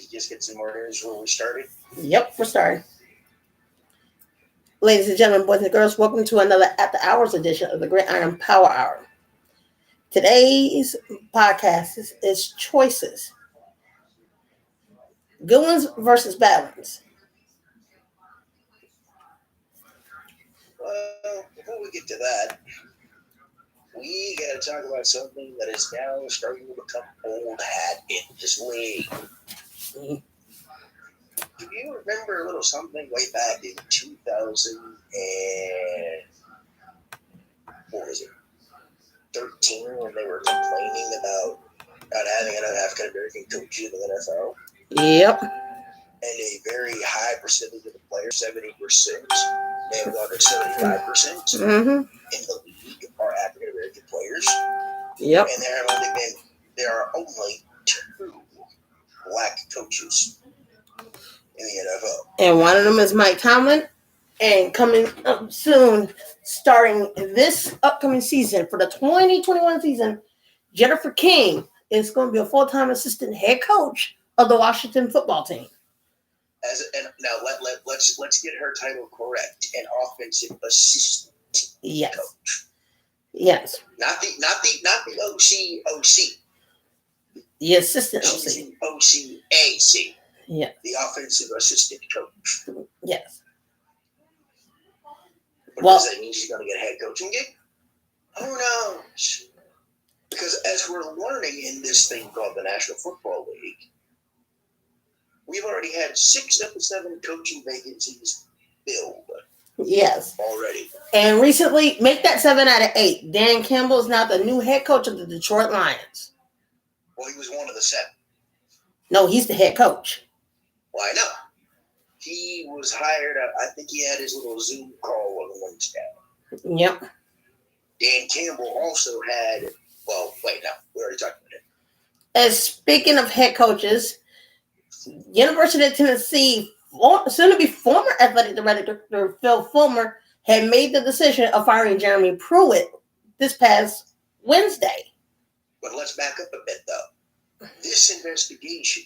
to just get some more news before we started? Yep, we're starting. Ladies and gentlemen, boys and girls, welcome to another After Hours edition of the Gridiron Power Hour. Today's podcast is choices. Good ones versus bad ones. Well, before we get to that, we got to talk about something that is now starting to become old hat in this league. Do you remember a little something way back in 2000 and what was it, 13, when they were complaining about not having enough African American coaches in the NFL? Yep. And a very high percentage of the players, 70%, may have gone to 75% in the league are African American players. Yep. And there are only 2 black coaches in the NFL. And one of them is Mike Tomlin. And coming up soon, starting this upcoming season for the 2021 season, Jennifer King is going to be a full-time assistant head coach of the Washington football team. Let's get her title correct. An offensive assistant coach. Yes. Not the OC. The assistant She's OC. OCAC. Yeah. The offensive assistant coach. Yes. But does that mean she's going to get a head coaching gig? Who knows? Because as we're learning in this thing called the National Football League, we've already had 6 of the 7 coaching vacancies filled. Yes. Already. And recently, make that 7 out of 8. Dan Campbell is now the new head coach of the Detroit Lions. Well, he was one of the 7. No, he's the head coach. Well, I know. He was hired. I think he had his little Zoom call on Wednesday. Yep. Dan Campbell also had. Well, wait, no, we already talked about it. And speaking of head coaches, University of Tennessee, soon to be former athletic director Phil Fulmer, had made the decision of firing Jeremy Pruitt this past Wednesday. But let's back up a bit, though. This investigation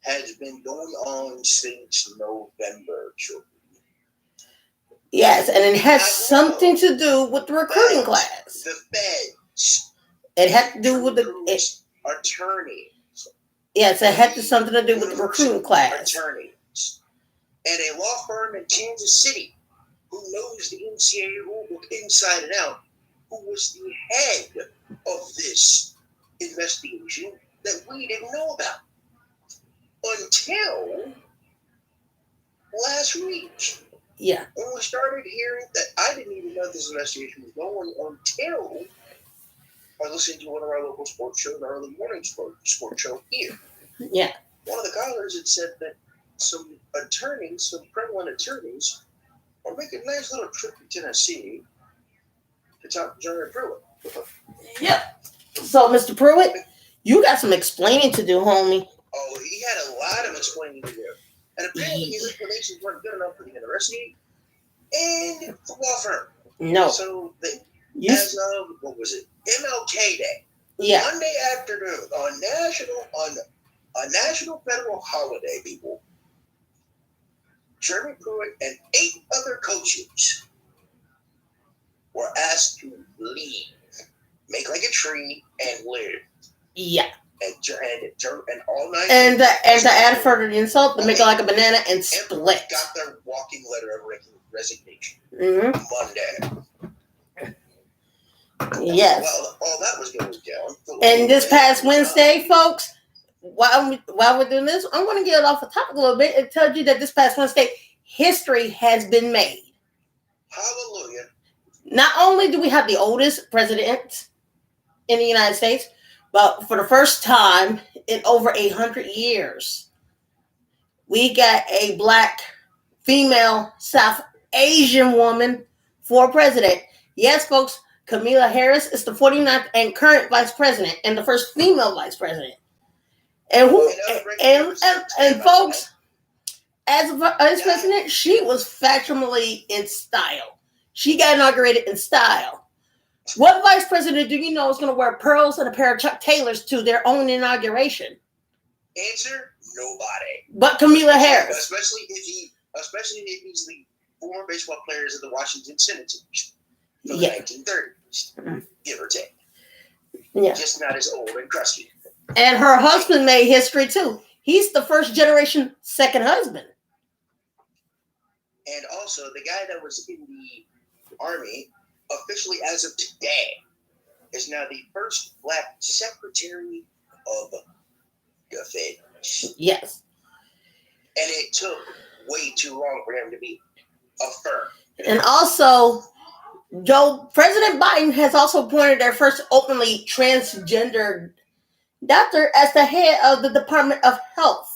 has been going on since November, children. Yes, and it has something to do with the recruiting class. The feds. It had to do with the attorneys. Yes, it had something to do with the recruiting class. Attorneys. And a law firm in Kansas City who knows the NCAA rulebook inside and out, who was the head of this investigation that we didn't know about until last week. Yeah. When we started hearing that, I didn't even know this investigation was going until I listened to one of our local sports shows, an early morning sports show here. Yeah. One of the callers had said that some prevalent attorneys, are making a nice little trip to Tennessee to talk to Jeremy Pruitt. Yep. So, Mr. Pruitt, you got some explaining to do, homie. Oh, he had a lot of explaining to do. And apparently his explanations weren't good enough for the university and the law firm. No. So, as of, what was it? MLK Day. Yeah. Monday afternoon on a national federal holiday, people, Jeremy Pruitt and 8 other coaches were asked to leave, make like a tree, and live. Yeah. And all night. And to add further the insult, to make it like a banana and split. Got their walking letter of resignation. Mm-hmm. Monday. Yes. Well, all that was going down. And this past Wednesday, folks, while we're doing this, I'm going to get off the topic a little bit and tell you that this past Wednesday, history has been made. Hallelujah. Not only do we have the oldest president in the United States, but for the first time in over 100 years, we got a black female South Asian woman for president. Yes, folks, Kamala Harris is the 49th and current vice president and the first female vice president. And folks, as vice president, she was fashionably in style. She got inaugurated in style. What vice president do you know is going to wear pearls and a pair of Chuck Taylors to their own inauguration? Answer: nobody. But Kamala Harris. Especially if he's the former baseball players of the Washington Senators from the 1930s, give or take. Yeah. Just not as old and crusty. And her husband made history too. He's the first generation second husband. And also, the guy that was in the Army, officially as of today, is now the first Black Secretary of Defense. Yes. And it took way too long for him to be affirmed. And also, President Biden has also appointed their first openly transgender doctor as the head of the Department of Health.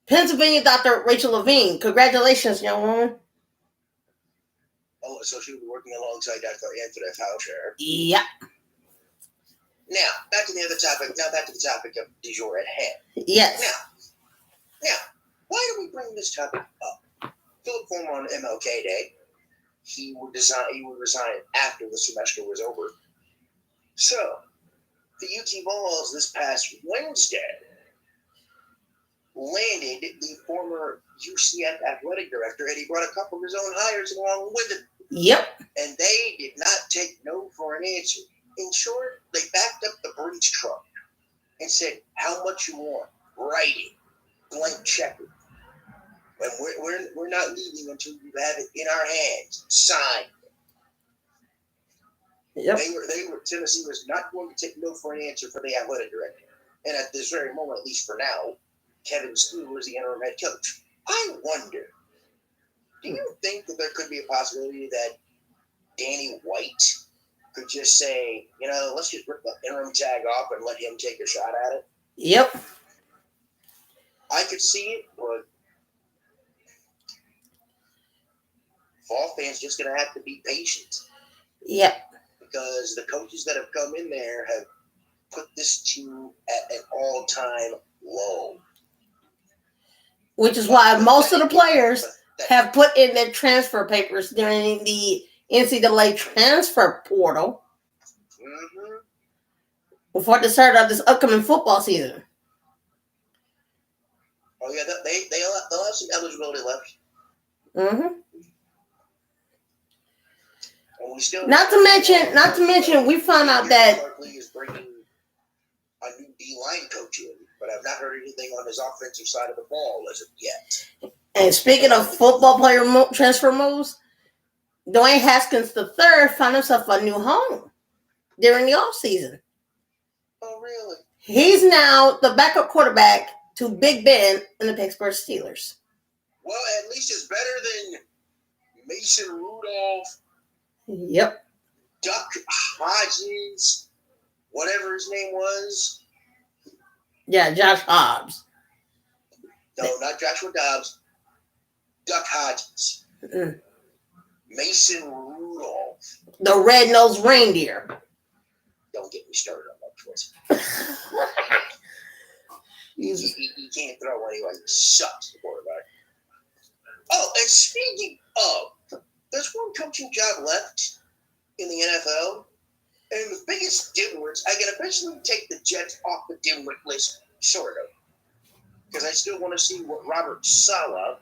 Pennsylvania Dr. Rachel Levine. Congratulations, young woman. Oh, so she'll be working alongside Dr. Anthony Fauci. Yep. Now, back to the other topic. Now, back to the topic of du jour at hand. Yes. Now, why do we bring this topic up? Philip Fulmer on MLK Day, he would resign after the semester was over. So, the UT Vols this past Wednesday landed the former UCF athletic director, and he brought a couple of his own hires along with him. Yep. And they did not take no for an answer. In short, they backed up the breach truck and said, "How much you want? Write it. Blank check it. And we're not leaving until you have it in our hands. Signed." Yep. Tennessee was not going to take no for an answer for the athletic director. And at this very moment, at least for now, Kevin Steele is the interim head coach. I wonder, do you think that there could be a possibility that Danny White could just say, let's just rip the interim tag off and let him take a shot at it? Yep. I could see it, but Fall fans just going to have to be patient. Yep. Because the coaches that have come in there have put this team at an all-time low. Which is why most of the players have put in their transfer papers during the NCAA transfer portal before the start of this upcoming football season. Oh yeah, they'll have some eligibility left. Mm-hmm. And we still not to mention, we found out that Barkley is bringing a new D-line coach in, but I've not heard anything on his offensive side of the ball as of yet. And speaking of football player transfer moves, Dwayne Haskins III found himself a new home during the offseason. Oh, really? He's now the backup quarterback to Big Ben in the Pittsburgh Steelers. Well, at least it's better than Mason Rudolph. Yep. Duck Hodges, whatever his name was. Yeah, Josh Hobbs. No, not Joshua Dobbs. Duck Hodges. Mm. Mason Rudolph. The red-nosed reindeer. Don't get me started on that choice. He can't throw anyway. He sucks, the quarterback. Oh, and speaking of, there's one coaching job left in the NFL, and the biggest dimwits, I can eventually take the Jets off the dimwit list, sort of, because I still want to see what Robert Saleh,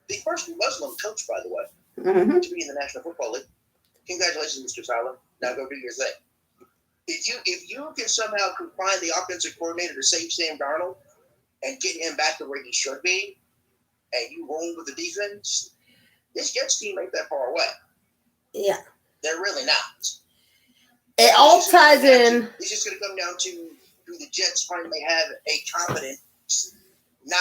the first Muslim coach, by the way, to be in the National Football League. Congratulations, Mr. Saleh. Now go do your thing. If you can somehow confine the offensive coordinator to save Sam Darnold and get him back to where he should be, and you roll with the defense, this Jets team ain't that far away. Yeah. They're really not. It all ties in. It's just going to come down to do the Jets finally have a competent, not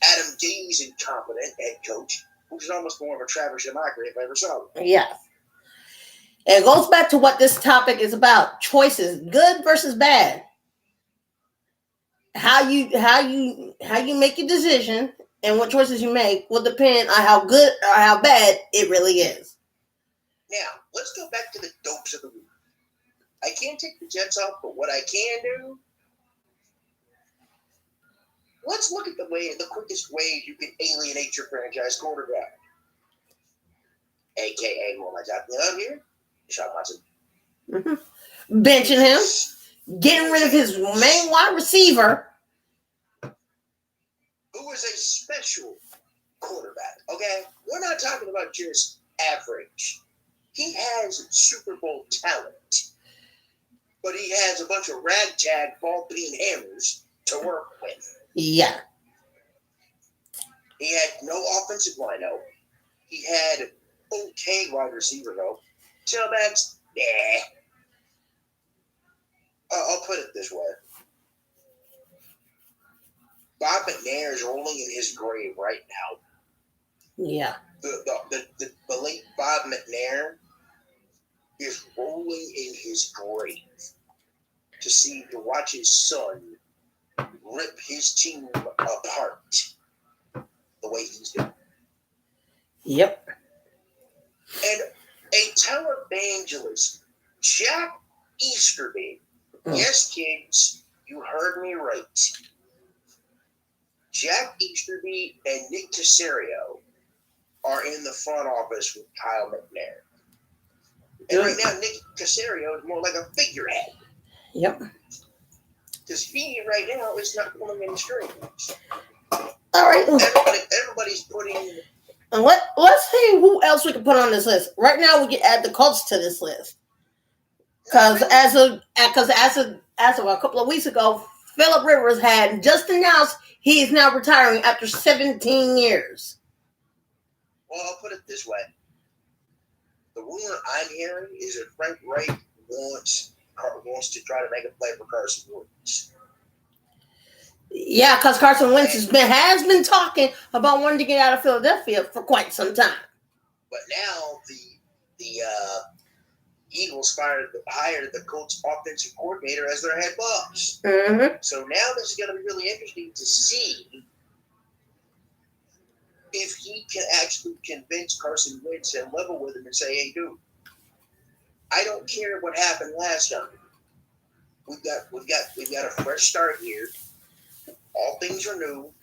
Adam Gase incompetent head coach, which is almost more of a Travis Schumacher if I ever saw him. Yeah. It goes back to what this topic is about: choices, good versus bad. How you make your decision and what choices you make will depend on how good or how bad it really is. Now, let's go back to the dopes of the week. I can't take the Jets off, but what I can do, let's look at the quickest way you can alienate your franchise quarterback. AKA, what am I talking about here? Deshaun Watson. Mm-hmm. Benching him, getting rid of his main wide receiver. who is a special quarterback. Okay, we're not talking about just average. He has Super Bowl talent, but he has a bunch of ragtag ball-bean hammers to work with. Yeah. He had no offensive lineup. He had okay wide receiver though. Tailbacks, nah. I'll put it this way. Bob McNair is rolling in his grave right now. Yeah. The late Bob McNair is rolling in his grave to watch his son rip his team apart the way he's doing. Yep. And a televangelist, Jack Easterby. Yes, kids, you heard me right. Jack Easterby and Nick Caserio are in the front office with Kyle McNair. And right now, Nick Caserio is more like a figurehead. Yep. Because he, right now, is not pulling any strings. All right. Everybody's putting... And let's see who else we can put on this list. Right now, we can add the Colts to this list. Because as of a couple of weeks ago, Phillip Rivers had just announced he is now retiring after 17 years. Well, I'll put it this way. The rumor I'm hearing is that Frank Reich wants to try to make a play for Carson Wentz. Yeah, because Carson Wentz has been talking about wanting to get out of Philadelphia for quite some time. But now the Eagles hired the Colts offensive coordinator as their head boss. Mm-hmm. So now this is going to be really interesting to see if he can actually convince Carson Wentz and level with him and say, "Hey, dude, I don't care what happened last time. We've got a fresh start here. All things are new.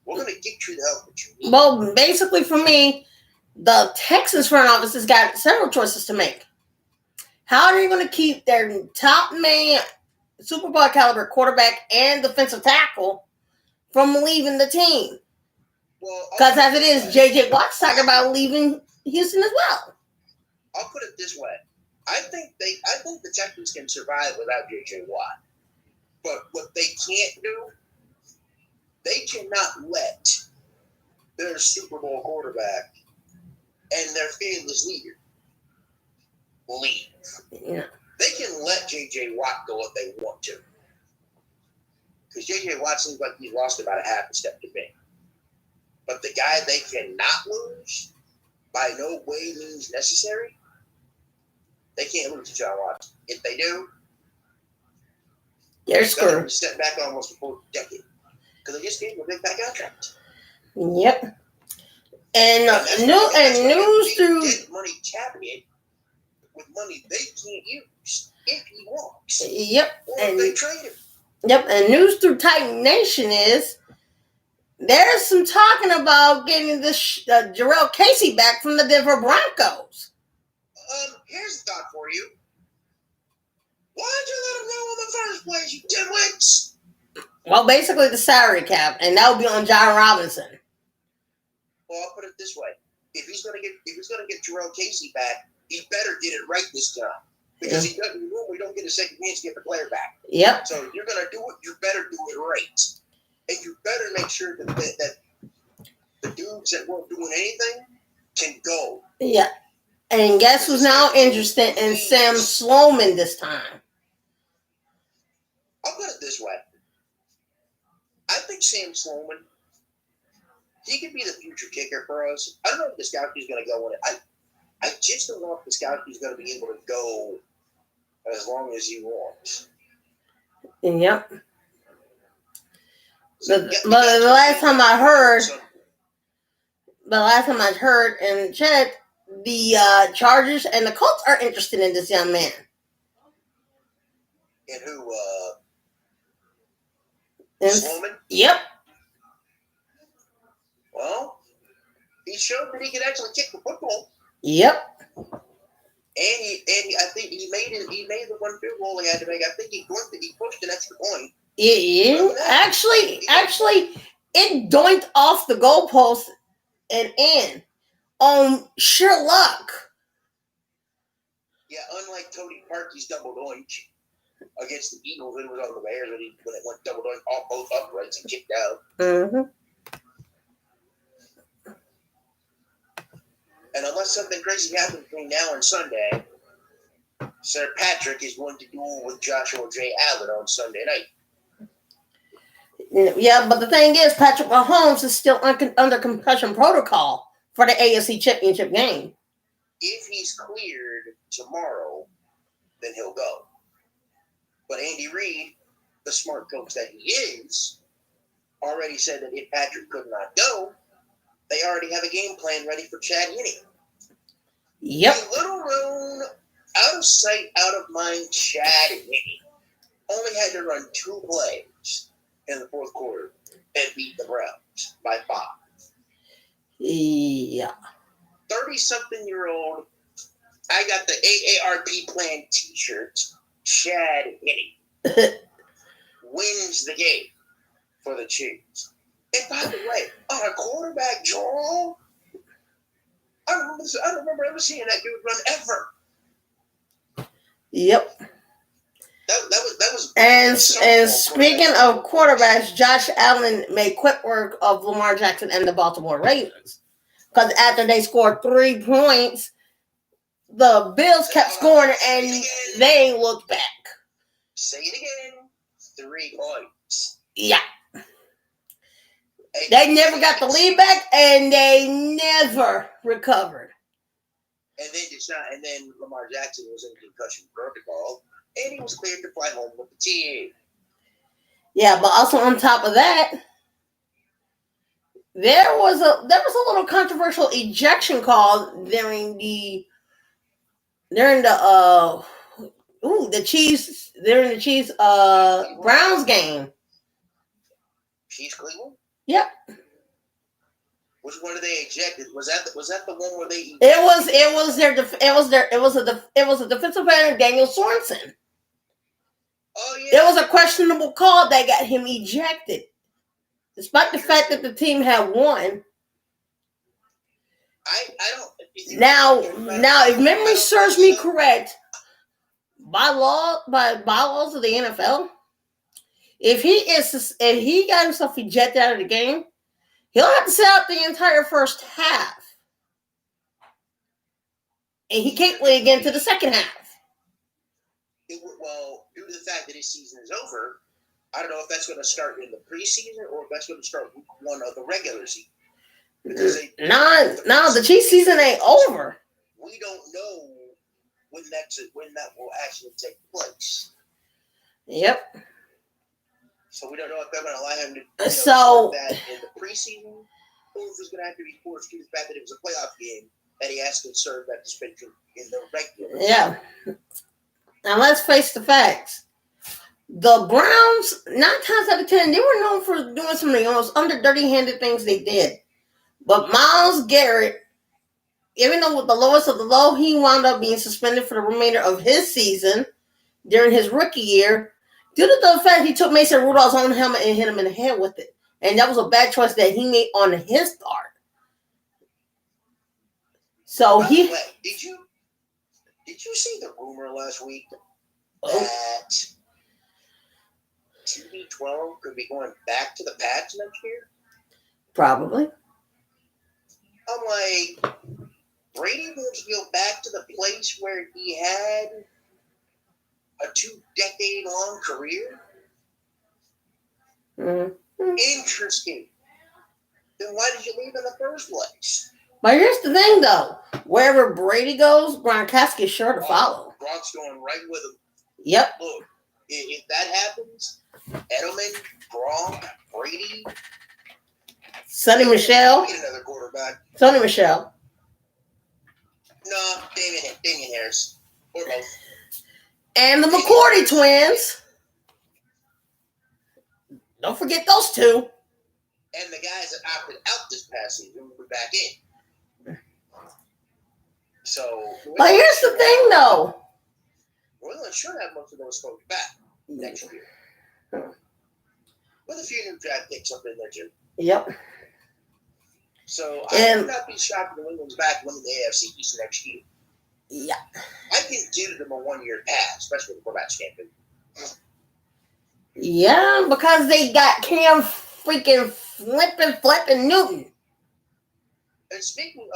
We're going to get you the help that you need." Well, basically for me, the Texans front office has got several choices to make. How are you going to keep their top man, Super Bowl caliber quarterback and defensive tackle from leaving the team? Because as it is, J.J. Watt's talking about leaving Houston as well. I'll put it this way: I think the Texans can survive without J.J. Watt. But what they can't do, they cannot let their Super Bowl quarterback and their fearless leader leave. Yeah. They can let J.J. Watt go if they want to. Because J.J. Watt seems like he's lost about a half a step to me. But the guy they cannot lose, by no way means necessary, they can't lose to John Watson. If they do, they're screwed. Step back almost a full decade. Because they just gave him a big back contract. Yep. And news through dead money cabinet with money they can't use if he wants. Yep. Or if they trade him. Yep. And news through Titan Nation is there's some talking about getting this Jarrell Casey back from the Denver Broncos. Here's a thought for you. Why'd you let him go in the first place, you dimwits? Well, basically the salary cap, and that would be on John Robinson. Well, I'll put it this way: if he's gonna get Jarrell Casey back, he better get it right this time. Because he doesn't. We don't get a second chance to get the player back. Yep. So if you're gonna do it, you better do it right, and you better make sure that the dudes that weren't doing anything can go. Yeah. And guess who's now interested in Sam Sloman this time? I'll put it this way. I think Sam Sloman, he could be the future kicker for us. I don't know if Gostkowski's going to go in it. I just don't know if Gostkowski's going to be able to go as long as he wants. Yep. The last time I heard and checked, the Chargers and the Colts are interested in this young man. And who? And, Sloman? Yep. Well, he showed that he could actually kick the football. Yep. And I think he made the one field goal he had to make. I think he pushed an extra point. Actually, it doinked off the goalpost and in on sheer luck. Yeah, unlike Tony Parkey's double doink against the Eagles, it was on the Bears when it went double doink off both uprights and kicked out. Mm-hmm. And unless something crazy happens between now and Sunday, Sir Patrick is going to duel with Joshua J. Allen on Sunday night. Yeah, but the thing is, Patrick Mahomes is still under concussion protocol for the AFC Championship game. If he's cleared tomorrow, then he'll go. But Andy Reid, the smart coach that he is, already said that if Patrick could not go, they already have a game plan ready for Chad Henne. Yep. The little known, out of sight, out of mind Chad Henne only had to run 2 plays in the fourth quarter and beat the Browns by 5. Yeah. 30-something-year-old, I got the AARP plan t-shirt, Chad Henne, wins the game for the Chiefs. And by the way, on a quarterback draw, I don't remember ever seeing that dude run ever. Yep. That was. And speaking of quarterbacks, Josh Allen made quick work of Lamar Jackson and the Baltimore Ravens. Because after they scored 3 points, the Bills kept scoring and they looked back. Say it again. 3 points. Yeah. They never got the lead back and they never recovered. And then Lamar Jackson was in concussion protocol and he was cleared to fly home with the team. Yeah, but also on top of that, there was a little controversial ejection call during the Chiefs Browns game. Chiefs Cleveland? Yep. Which one did they ejected? Was that the one where they? It was a defensive player, Daniel Sorensen. Oh yeah. There was a questionable call that got him ejected, despite the fact that the team had won. I don't. Now, if memory serves me correct, by bylaws of the NFL, if he got himself ejected out of the game, he'll have to sit out the entire first half. And he can't play again to the second half. Well, due to the fact that his season is over, I don't know if that's going to start in the preseason or if that's going to start week 1 of the regular season. No, the Chiefs season ain't over. We don't know when that will actually take place. Yep. So we don't know if they're going to allow him to start that in the preseason, or if it's going to have to be forced due to the fact that it was a playoff game that he has to serve that suspension in the regular season. Yeah. Now let's face the facts. The Browns, 9 times out of 10, they were known for doing some of the most dirty-handed things they did. But Myles Garrett, even though with the lowest of the low, he wound up being suspended for the remainder of his season during his rookie year due to the fact he took Mason Rudolph's own helmet and hit him in the head with it. And that was a bad choice that he made on his part. So By the way, did you see the rumor last week that TB12 could be going back to the Pats next year? Probably. I'm like, Brady wants to go back to the place where he had a 2-decade-long career? Mm-hmm. Interesting. Then why did you leave in the first place? But here's the thing, though. Wherever Brady goes, Gronkowski is sure to follow. Gronk's going right with him. Yep. Look, if that happens, Edelman, Gronk, Brady, Sonny Michel. Get another quarterback. Sonny Michel. No, Damian Harris. Or both. And the McCourty twins. Don't forget those two. And the guys that opted out this past season will be back in. So, but here's the thing, though. New England should have most of those folks back next year. with a few new draft picks up in there too. Yep. So I would not be shocked if New England's back winning the AFC East next year. Yeah. I give them a 1 year pass, especially with the quarterbacks can't do. Yeah, because they got Cam freaking flipping Newton. And speaking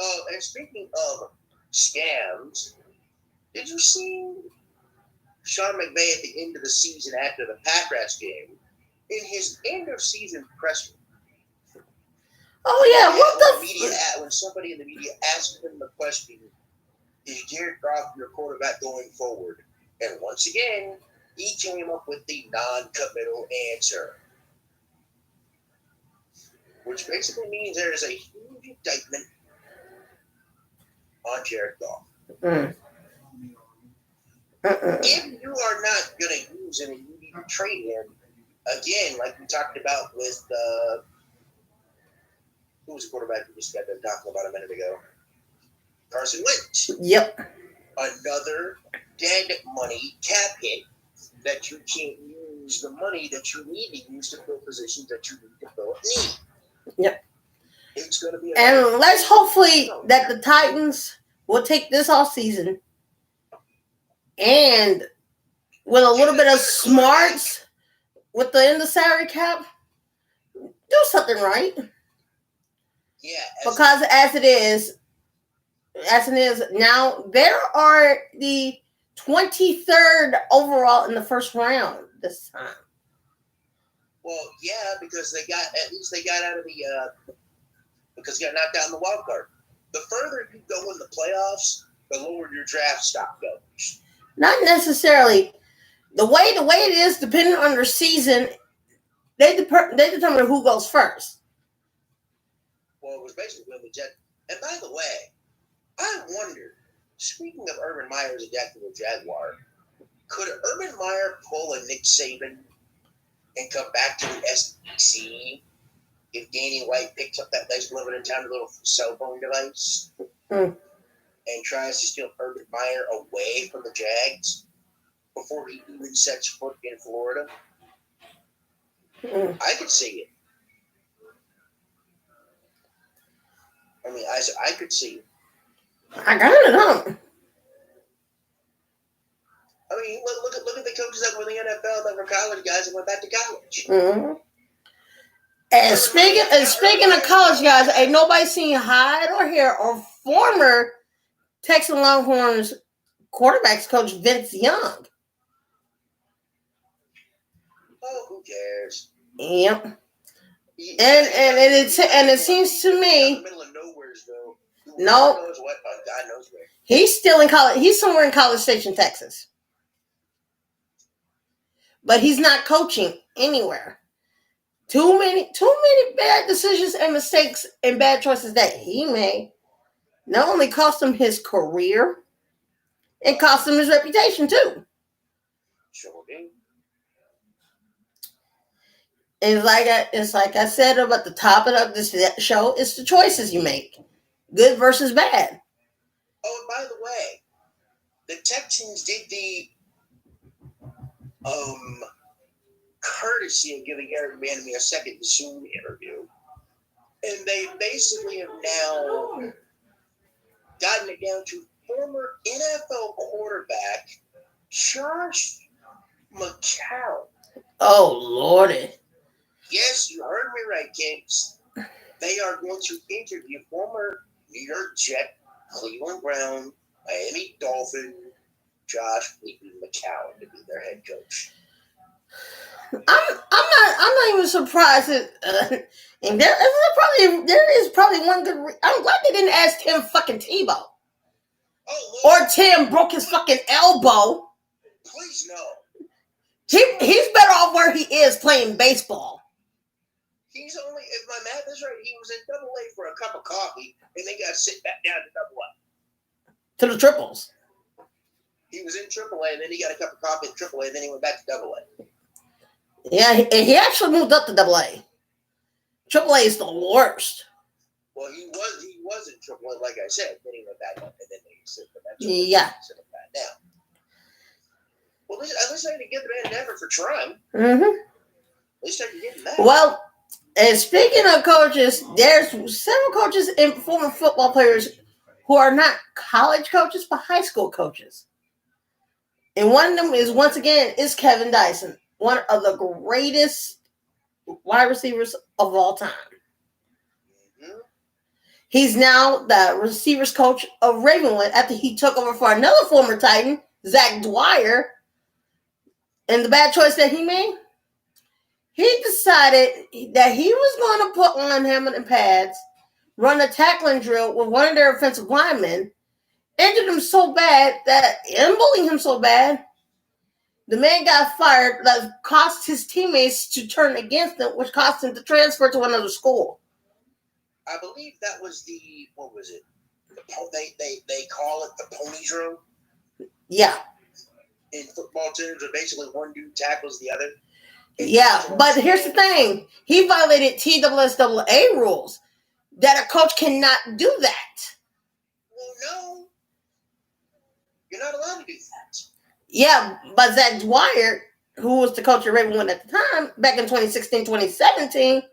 of scams, did you see Sean McVay at the end of the season after the Packers game in his end of season presser? Oh yeah, what the when somebody in the media asked him the question, is Jared Goff your quarterback going forward? And once again, he came up with the non-committal answer, which basically means there is a huge indictment on Jared Goff. If you are not going to use him and you need to trade him, again, like we talked about with who was the quarterback we just got done talking about a minute ago? Carson Wentz. Yep. Another dead money cap hit that you can't use the money that you need to use to fill positions that you need to fill at need. Yep. It's going to be and let's hopefully that the Titans will take this off season and with a little bit of smarts with the end of salary cap, do something right. Yeah. Because as it is now, there are the 23rd overall in the first round this time. Well, yeah, because they got out of the because you got knocked out in the wild card. The further you go in the playoffs, the lower your draft stock goes. Not necessarily. The way it is, depending on their season, they determine who goes first. Well, it was basically the Jets. And by the way, I wonder, speaking of Urban Meyer as a Jacksonville Jaguar, could Urban Meyer pull a Nick Saban and come back to the SEC if Danny White picks up that nice living in town little cell phone device and tries to steal Urban Meyer away from the Jags before he even sets foot in Florida? I could see it. I mean, I could see it. I got it on. I mean, look at the coaches that were in the NFL that were college guys and went back to college. Mm-hmm. And speaking of college guys, ain't nobody seen hide or hair or former Texas Longhorns quarterbacks coach Vince Young. Oh, who cares? Yep. And it seems to me. In the middle of nowhere, though. No. God knows where. He's still in college. He's somewhere in College Station, Texas. But he's not coaching anywhere. Too many bad decisions and mistakes and bad choices that he made not only cost him his career, it cost him his reputation too. Sure did. It's like I said about the top of this show, it's the choices you make. Good versus bad. Oh, and by the way, the Texans did the courtesy of giving Eric Bieniemy a second Zoom interview, and they basically have now gotten it down to former NFL quarterback Josh McCown. Oh, Lordy. Yes, you heard me right, kids. They are going to interview former New York Jet, Cleveland Brown, Miami Dolphin, Josh McCown to be their head coach. I'm not even surprised. And there is probably one good. I'm glad they didn't ask Tim fucking Tebow. Oh, or Tim broke his fucking elbow. Please no. He's better off where he is playing baseball. He's only, if my math is right, he was in AA for a cup of coffee, and then got sent back down to AA. To the triples. He was in AAA, and then he got a cup of coffee in AAA, and then he went back to AA. Yeah, he actually moved up to AA. AAA is the worst. Well, he was in AAA, like I said. Then he went back up, and then he sent him back down. Well, at least I had to give the man an effort for trying. Mm-hmm. least I can get that. Well, and speaking of coaches, there's several coaches and former football players who are not college coaches, but high school coaches. And one of them is, once again, is Kevin Dyson, one of the greatest wide receivers of all time. Mhm. He's now the receivers coach of Ravenwood after he took over for another former Titan, Zach Dwyer. And the bad choice that he made, he decided that he was going to put on Hamilton pads, run a tackling drill with one of their offensive linemen, injured him so bad and bullied him so bad, the man got fired. That cost his teammates to turn against him, which cost him to transfer to another school. I believe that was what was it? They call it the pony drill Yeah. in football terms, where basically one dude tackles the other. Yeah, but here's the thing. He violated TSSAA rules that a coach cannot do that. Well, no. You're not allowed to do that. Yeah, but Zach Dwyer, who was the coach of Ravenwood at the time, back in 2016, 2017,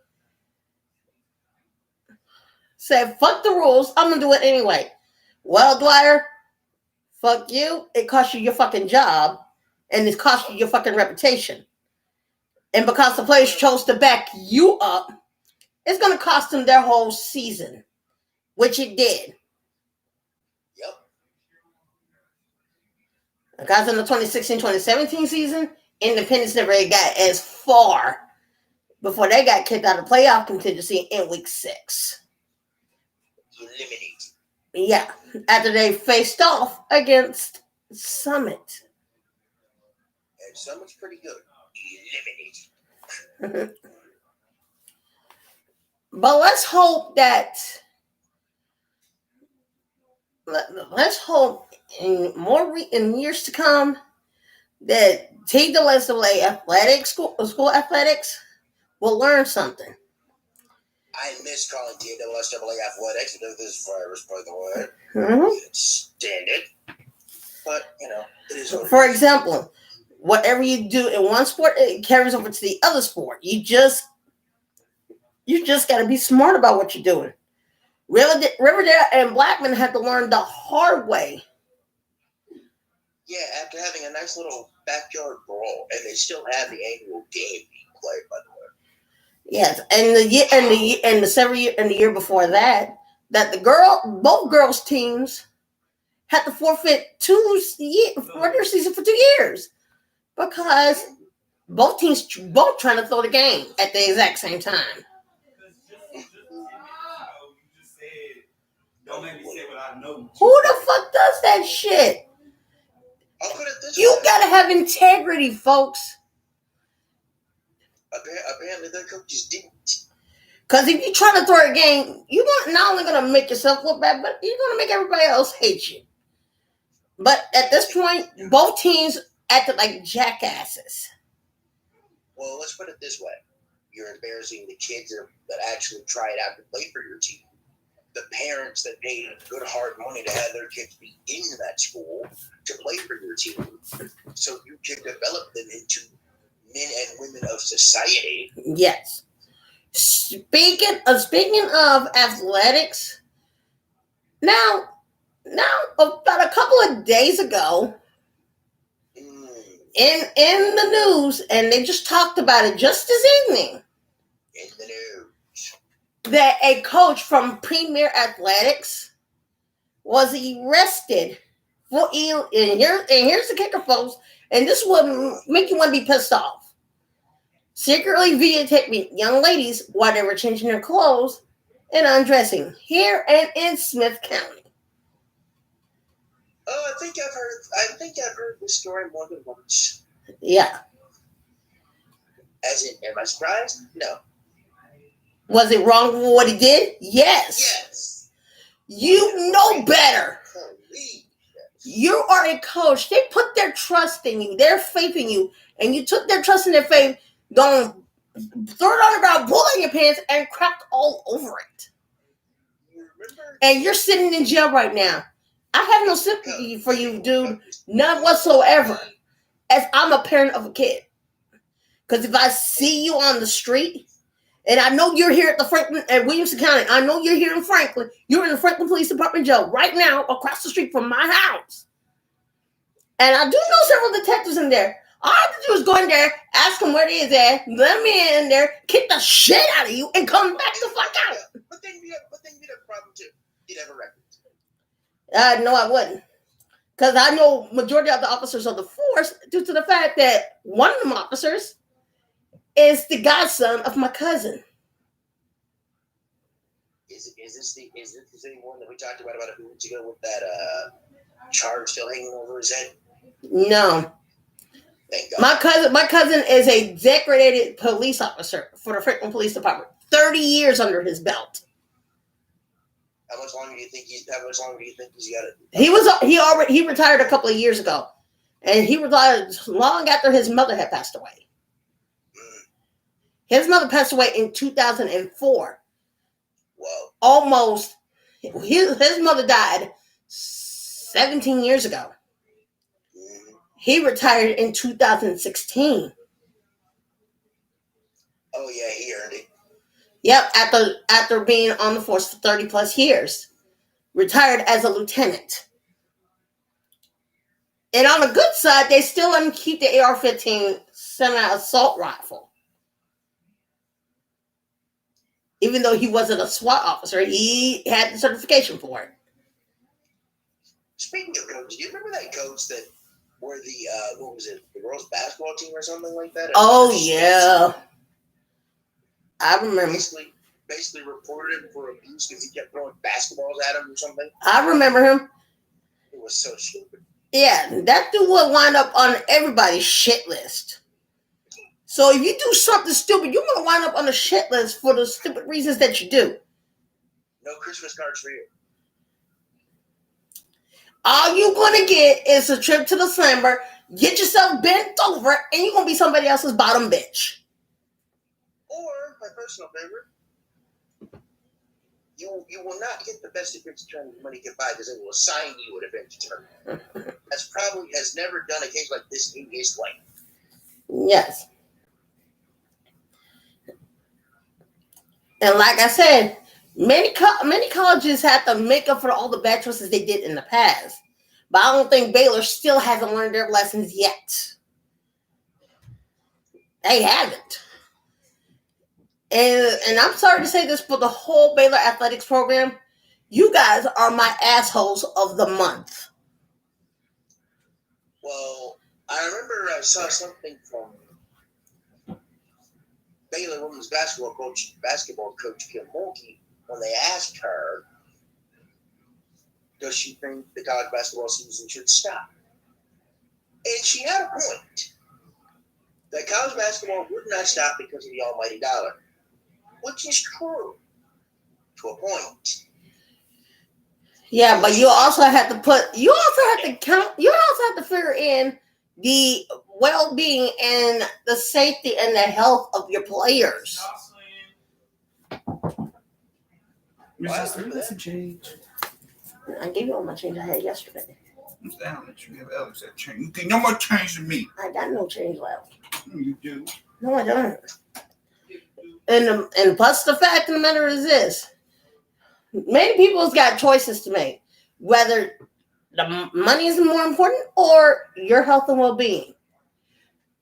said, fuck the rules. I'm going to do it anyway. Well, Dwyer, fuck you. It cost you your fucking job, and it cost you your fucking reputation. And because the players chose to back you up, it's going to cost them their whole season, which it did. Yep. Because in the 2016-2017 season, Independence never got as far before they got kicked out of playoff contingency in week 6. Eliminated. Yeah, after they faced off against Summit. And Summit's pretty good. Eliminated. But let's hope in years to come that TSSAA athletics, school athletics will learn something. I miss calling TSSAA athletics. I know this is virus, by the way. Mm-hmm. I can't stand it. But, it is what For it is. example, whatever you do in one sport, it carries over to the other sport. You just got to be smart about what you're doing. Riverdale and Blackman had to learn the hard way. Yeah, after having a nice little backyard brawl, and they still have the annual game being played, by the way. Yes, and the year before that both girls teams had to forfeit regular season for 2 years because both teams trying to throw the game at the exact same time. Don't make me say what I know. Who the fuck does that shit? I'll put it this You way. gotta have integrity, folks. Apparently, their coaches didn't. Because if you try to throw a game, you're not only gonna make yourself look bad, but you're gonna make everybody else hate you. But at this point, both teams acted like jackasses. Well, let's put it this way. You're embarrassing the kids that actually tried out to play for your team. The parents that paid good hard money to have their kids be in that school to play for your team, so you can develop them into men and women of society. Yes. Speaking of athletics, now about a couple of days ago, in the news, and they just talked about it just this evening, In the news. that a coach from Premier Athletics was arrested for and here's the kicker, folks, and this would make you want to be pissed off. Secretly videotaping young ladies while they were changing their clothes and undressing here and in Smith County. Oh, I think I've heard this story more than once. Yeah. As in, am I surprised? No. Was it wrong for what he did? Yes. Yes. You know better. Please. You are a coach. They put their trust in you, their faith in you, and you took their trust and their faith, going throw it on the ground, pull in your pants, and cracked all over it. You remember? And you're sitting in jail right now. I have no sympathy for you, dude. None whatsoever. As I'm a parent of a kid. Because if I see you on the street, and I know you're here at the Franklin, at Williamson County, I know you're here in Franklin, you're in the Franklin Police Department jail right now across the street from my house. And I do know several detectives in there. All I have to do is go in there, ask them where they is at, let me in there, kick the shit out of you, and come back the fuck out. But then you'd have a problem too. You'd have a record. No, I wouldn't. Because I know majority of the officers of the force due to the fact that one of them officers is the godson of my cousin. Is this the one that we talked about a few weeks ago with that charge still hanging over his head? No. Thank God. My cousin is a decorated police officer for the Franklin Police Department. 30 years under his belt. How much longer do you think he's got it? He retired a couple of years ago. And he retired long after his mother had passed away. His mother passed away in 2004. Whoa. Almost. His mother died 17 years ago. He retired in 2016. Oh yeah, he earned it. Yep, after being on the force for 30 plus years. Retired as a lieutenant. And on the good side, they still let him keep the AR-15 semi-assault rifle. Even though he wasn't a SWAT officer, he had the certification for it. Speaking of coach, do you remember that coach that were the what was it, the girls' basketball team or something like that? Oh yeah, I remember. Basically reported him for abuse because he kept throwing basketballs at him or something. I remember him. It was so stupid. Yeah, that dude would wind up on everybody's shit list. So if you do something stupid, you're gonna wind up on the shit list for the stupid reasons that you do. No Christmas cards for you. All you're gonna get is a trip to the slammer, get yourself bent over, and you're gonna be somebody else's bottom bitch. Or, my personal favorite, you will not get the best defense attorney money can buy because they will assign you a defense attorney. That's probably has never done a case like this in his life. Yes. And like I said, many colleges have to make up for all the bad choices they did in the past. But I don't think Baylor still hasn't learned their lessons yet. They haven't. And I'm sorry to say this, but the whole Baylor athletics program, you guys are my assholes of the month. Well, I remember I saw something from Baylor women's basketball coach Kim Mulkey when they asked her, does she think the college basketball season should stop? And she had a point. That college basketball would not stop because of the almighty dollar, which is true to a point. Yeah, but you also have to figure in the well-being and the safety and the health of your players. That's a change. I gave you all my change I had yesterday. What's down that you have Alex that change? You get no more change than me. I got no change left. You do. No, I don't. And plus the fact of the matter is this. Many people's got choices to make. Whether the money is more important or your health and well-being.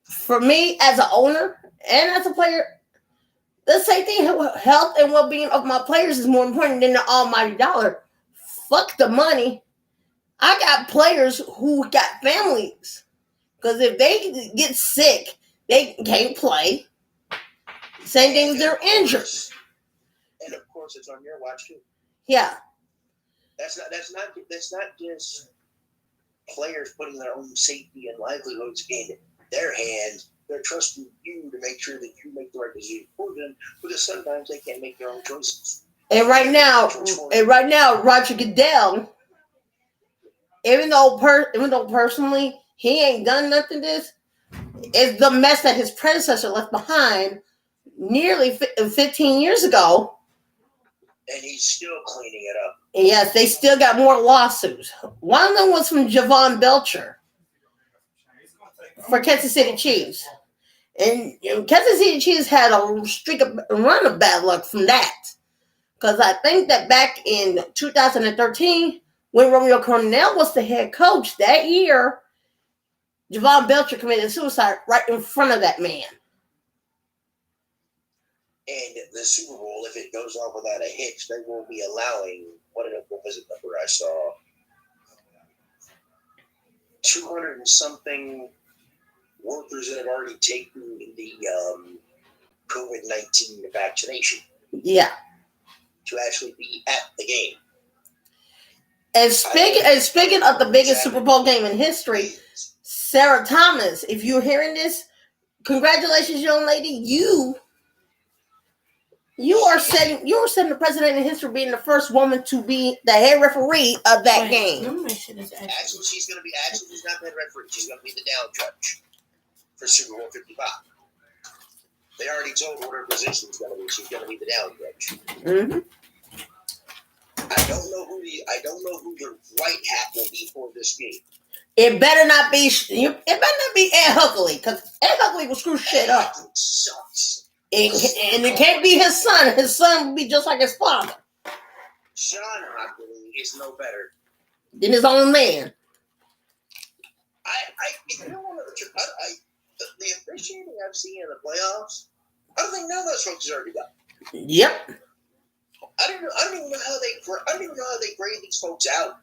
For me, as an owner and as a player, the safety, health, and well-being of my players is more important than the almighty dollar. Fuck the money. I got players who got families. Because if they get sick, they can't play. Same thing if they're injured. And of course, it's on your watch too. Yeah. That's not just players putting their own safety and livelihoods in their hands. They're trusting you to make sure that you make the right decision for them, because sometimes they can't make their own choices. And right now, Roger Goodell, even though personally he ain't done nothing to this, is the mess that his predecessor left behind nearly 15 years ago. And he's still cleaning it up. And yes, they still got more lawsuits. One of them was from Javon Belcher for Kansas City Chiefs. And Kansas City Chiefs had a streak of run of bad luck from that. Because I think that back in 2013, when Romeo Cornell was the head coach that year, Javon Belcher committed suicide right in front of that man. And the Super Bowl, if it goes on without a hitch, they will be allowing, what was the number I saw? 200 and something workers that have already taken the COVID-19 vaccination. Yeah. To actually be at the game. And speaking of the biggest Super Bowl game in history, Sarah Thomas, if you're hearing this, congratulations, young lady. You are setting the precedent in history, being the first woman to be the head referee of that game. Actually, she's not the head referee. She's going to be the down judge for Super Bowl 55. They already told her what her position is going to be. She's going to be the down judge. Mm-hmm. I don't know who the white hat will be for this game. It better not be Ed Huckley, because Ed Huckley will screw shit up. Sucks. And it can't be his son. His son will be just like his father. Sean Huckley is no better than his own man. The officiating I've seen in the playoffs, I don't think none of those folks already got. Yep. I don't even know how they grade these folks out.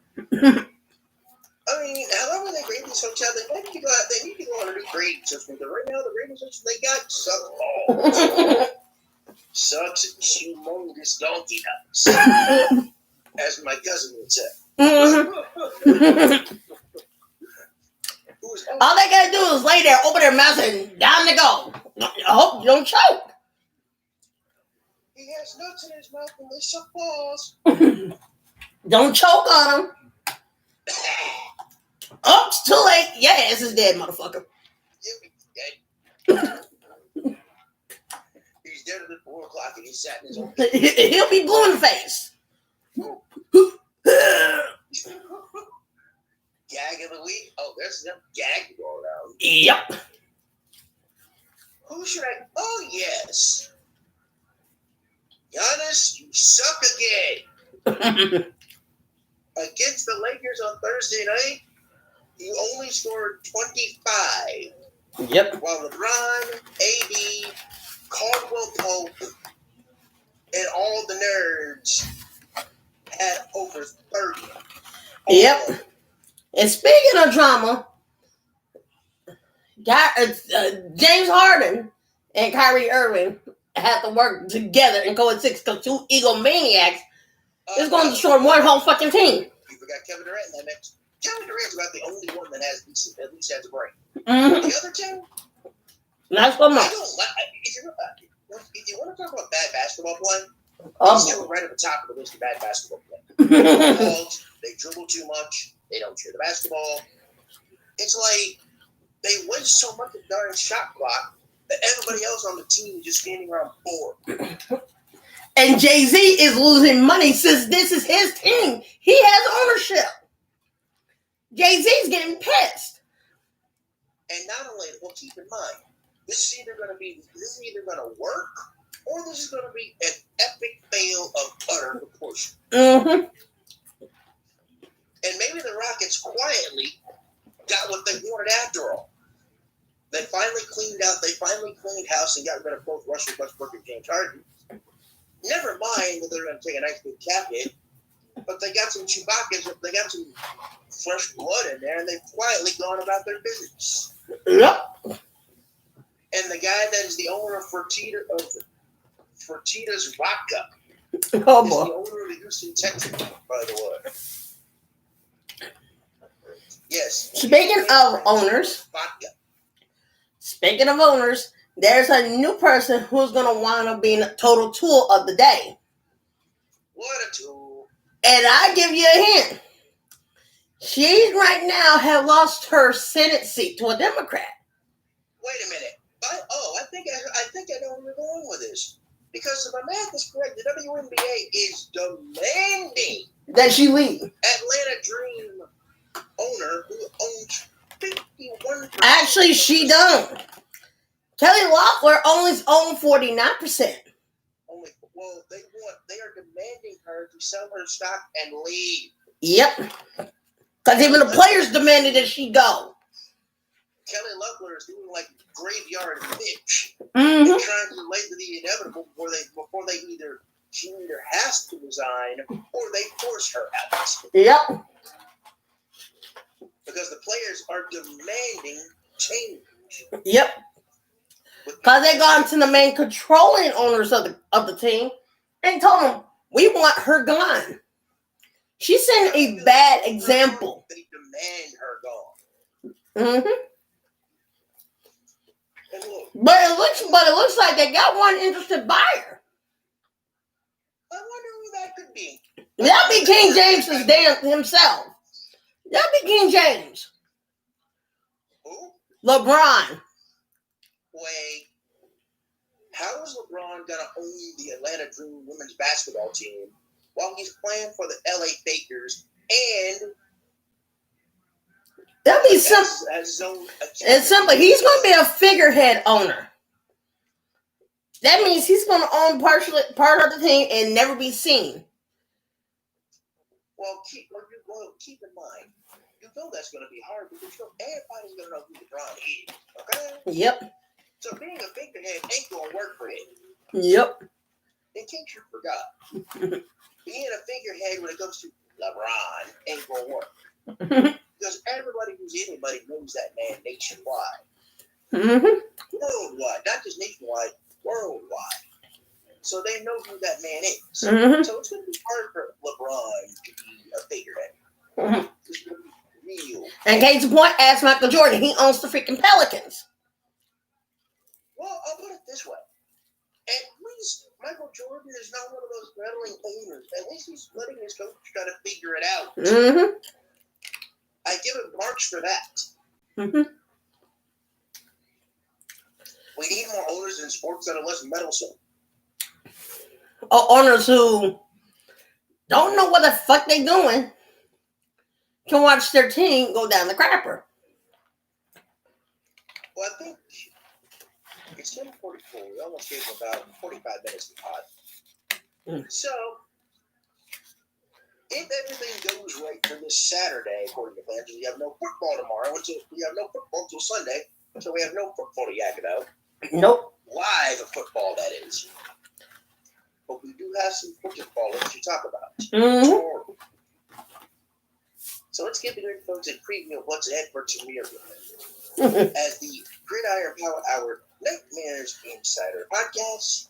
I mean, however they grade these folks out, they need to go on a new grading system. Because right now the grading system they got sucks balls. Sucks humongous donkey nuts, as my cousin would say. Mm-hmm. All they gotta do is lay there, open their mouth, and down they go. I hope you don't choke. He has nuts in his mouth and they suck balls. Don't choke on him. Oh, it's too late. Your ass is dead, motherfucker. He's dead at 4 o'clock and he's sat in his own. He'll be blue in the face. Gag of the week? Oh, there's enough gag to go around. Yep. Who should I? Oh, yes. Giannis, you suck again. Against the Lakers on Thursday night, you only scored 25. Yep. While LeBron, AD, Caldwell Pope, and all the nerds had over 30. Yep. And speaking of drama, James Harden and Kyrie Irving have to work together and go at 6 because 2 egomaniacs is going to destroy one whole fucking team. You forgot Kevin Durant in that mix. Kevin Durant's about the only one that at least has a brain. Mm-hmm. The other two, not so much. If you want to talk about bad basketball play, these two are right at the top of the list of bad basketball play. They dribble too much. They don't share the basketball. It's like they waste so much of the darn shot clock that everybody else on the team is just standing around bored. And Jay-Z is losing money since this is his team. He has ownership. Jay-Z's getting pissed. And not only, well, keep in mind, this is either going to work or this is going to be an epic fail of utter proportion. Mm-hmm. And maybe the Rockets quietly got what they wanted after all. They finally cleaned house and got rid of both Russell Westbrook and James Harden. Never mind that they're going to take a nice big cap hit, but they got some Chewbacca's, they got some fresh blood in there, and they've quietly gone about their business. Yep. And the guy that is the owner of Fertitta's Vodka is the owner of the Houston Texans, by the way. Yes. Speaking of owners, there's a new person who's going to wind up being a total tool of the day. What a tool. And I give you a hint. She right now has lost her Senate seat to a Democrat. Wait a minute. I think I know where you're going with this. Because if my math is correct, the WNBA is demanding that she leave. Atlanta Dream owner who owns 51%. Actually, she don't. Kelly Loeffler only owns 49%. Well, they are demanding her to sell her stock and leave. Yep. Because even the players demanded that she go. Kelly Loeffler is doing like graveyard bitch. Mm-hmm. They're trying to delay the inevitable before she either has to resign or they force her out. Yep. Because the players are demanding change. Yep. Because they gone to the main controlling owners of the team and told them, we want her gone. She's setting a bad example. They demand her gone. Mm-hmm. And look, But it looks like they got one interested buyer. I wonder who that could be. That'll be King James himself. That'll be King James. Who? LeBron. Wait. How is LeBron gonna own the Atlanta Dream women's basketball team while he's playing for the LA Lakers and That'll be some. It's simple. He's going to be a figurehead owner. That means he's going to own part of the team and never be seen. Well, keep in mind, you know that's going to be hard because everybody's going to know who LeBron is. Okay. Yep. So being a figurehead ain't going to work for him. Yep. In case you forgot, being a figurehead when it comes to LeBron ain't going to work. Because everybody who's anybody knows that man nationwide. Mm-hmm. Worldwide. Not just nationwide, worldwide. So they know who that man is. Mm-hmm. So it's going to be hard for LeBron to be a figurehead. Mm-hmm. It's going to be real. And case in point, ask Michael Jordan. He owns the freaking Pelicans. Well, I'll put it this way. At least Michael Jordan is not one of those meddling owners. At least he's letting his coach try to figure it out. Mm-hmm. I give him marks for that. Mm-hmm. We need more owners in sports that are less meddlesome. Owners who don't know what the fuck they doing can watch their team go down the crapper. Well, I think it's 10:44. We almost gave him about 45 minutes to pod. So, if everything goes right for this Saturday, according to plans, we have no football tomorrow. We have no football until Sunday, so we have no football to yak about. Nope. Live football, that is. But we do have some football to talk about. Mm-hmm. So let's get the good folks a preview of what's ahead for tomorrow as the Gridiron Power Hour Nightmares Insider podcast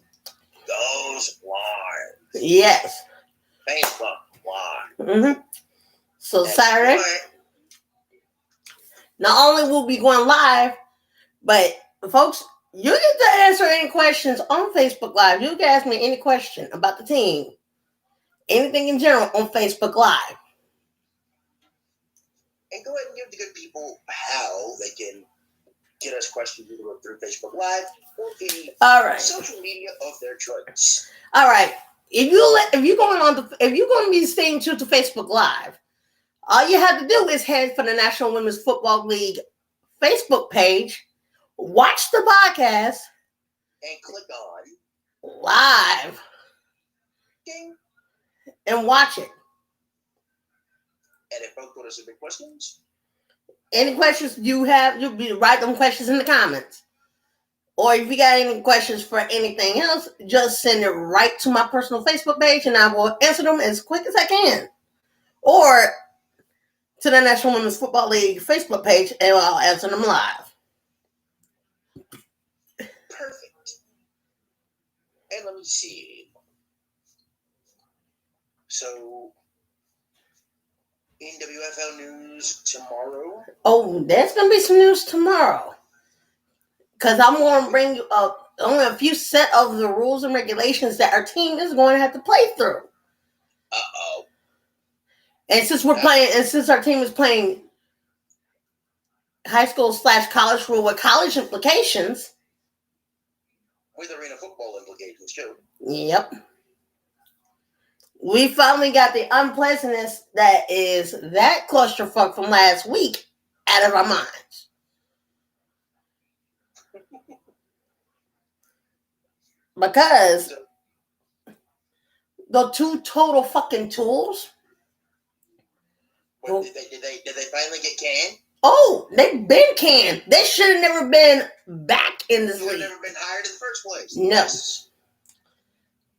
goes live. Yes. Facebook Live. Mm-hmm. So That's Saturday, right. not only will we be going live, but folks, you get to answer any questions on Facebook Live. You can ask me any question about the team, anything in general on Facebook Live. And go ahead and give the good people how they can get us questions either through Facebook Live or any All right. social media of their choice. All right. If you're going to be staying true to Facebook Live, all you have to do is head for the National Women's Football League Facebook page, watch the podcast, And click on live, ding. and watch it. And if folks want to submit questions, Any questions you have, you write them questions in the comments. Or if you got any questions for anything else, just send it right to my personal Facebook page and I will answer them as quick as I can. Or to the National Women's Football League Facebook page and I'll answer them live. perfect. And let me see. So, NWFL news tomorrow. Oh, there's going to be some news tomorrow. Because I'm going to bring you up only a few set of the rules and regulations that our team is going to have to play through. Uh-oh. And since our team is playing high school / college rule with college implications. With arena football implications, too. Yep. We finally got the unpleasantness that is that clusterfuck from last week out of our minds. because the two total fucking tools. What, did they finally get canned? Oh, they've been canned. They should have never been back in this They should have league. never been hired in the first place. No. Yes.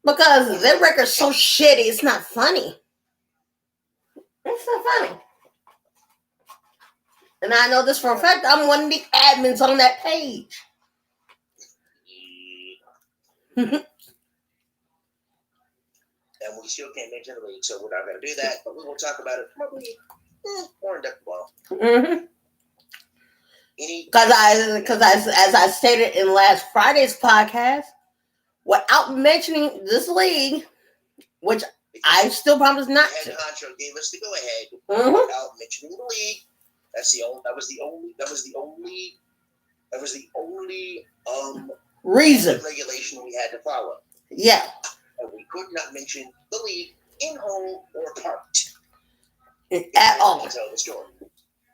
Because their record's so shitty, it's not funny. It's not funny. And I know this for a fact. I'm one of the admins on that page. And we still can't mention the league, so we're not going to do that. But we will talk about it probably more in depth tomorrow. Mm-hmm. Any? Because as I stated in last Friday's podcast, without mentioning this league, which I still promise not the head to. honcho gave us the go ahead Mm-hmm. without mentioning the league. That was the only Reason. regulation we had to follow. Yeah. And we could not mention the league in whole or part At all. to tell the story.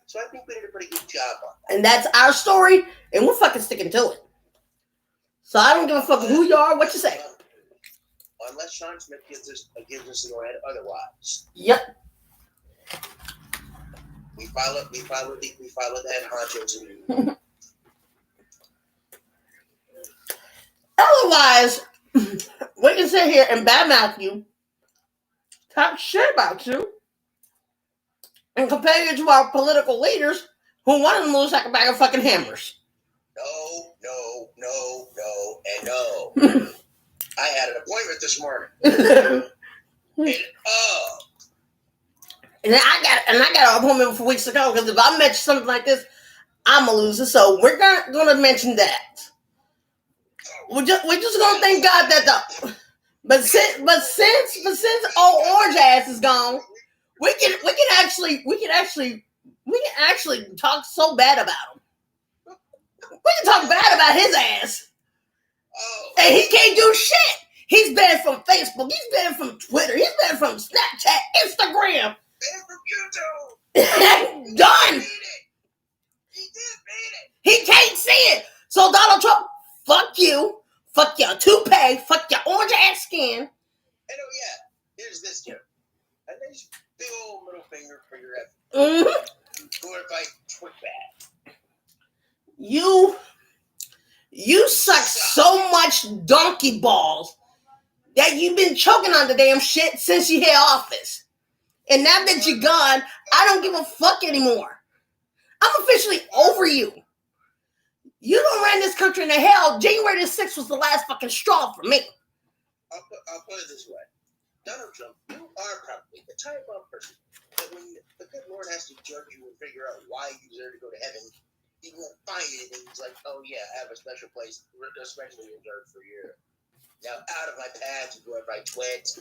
So I think we did a pretty good job on that. And that's our story, and we're fucking sticking to it. So I don't give a fuck who you are, what you say. Unless Sean Smith gives us the go ahead otherwise. Yep. We followed that honcho's lead. Otherwise, we can sit here and badmouth you, talk shit about you, and compare you to our political leaders who one of them looks like a bag of fucking hammers. No, I had an appointment this morning. And I got an appointment for weeks ago because if I mention something like this, I'm a loser. So we're not going to mention that. We're just going to thank God that but since old orange ass is gone, we can actually talk so bad about him. We can talk bad about his ass. And he can't do shit. He's banned from Facebook. He's banned from Twitter. He's banned from Snapchat, Instagram. Banned from YouTube. Done. He did beat it. He can't see it. So Donald Trump, fuck you. Fuck your toupee. Fuck your orange ass skin. And oh yeah, here's this here. A nice big old middle finger for your effort. Mm-hmm. Glorified twit bag. You suck so much donkey balls that you've been choking on the damn shit since you hit office. And now that you're gone, I don't give a fuck anymore. I'm officially over you. You don't run this country into hell. January the 6th was the last fucking straw for me. I'll put it this way. Donald Trump, you are probably the type of person that when the good Lord has to judge you and figure out why you deserve to go to heaven, he won't find anything. He's like, oh yeah, I have a special place, especially reserved for you. Now out of my path, you go right twit.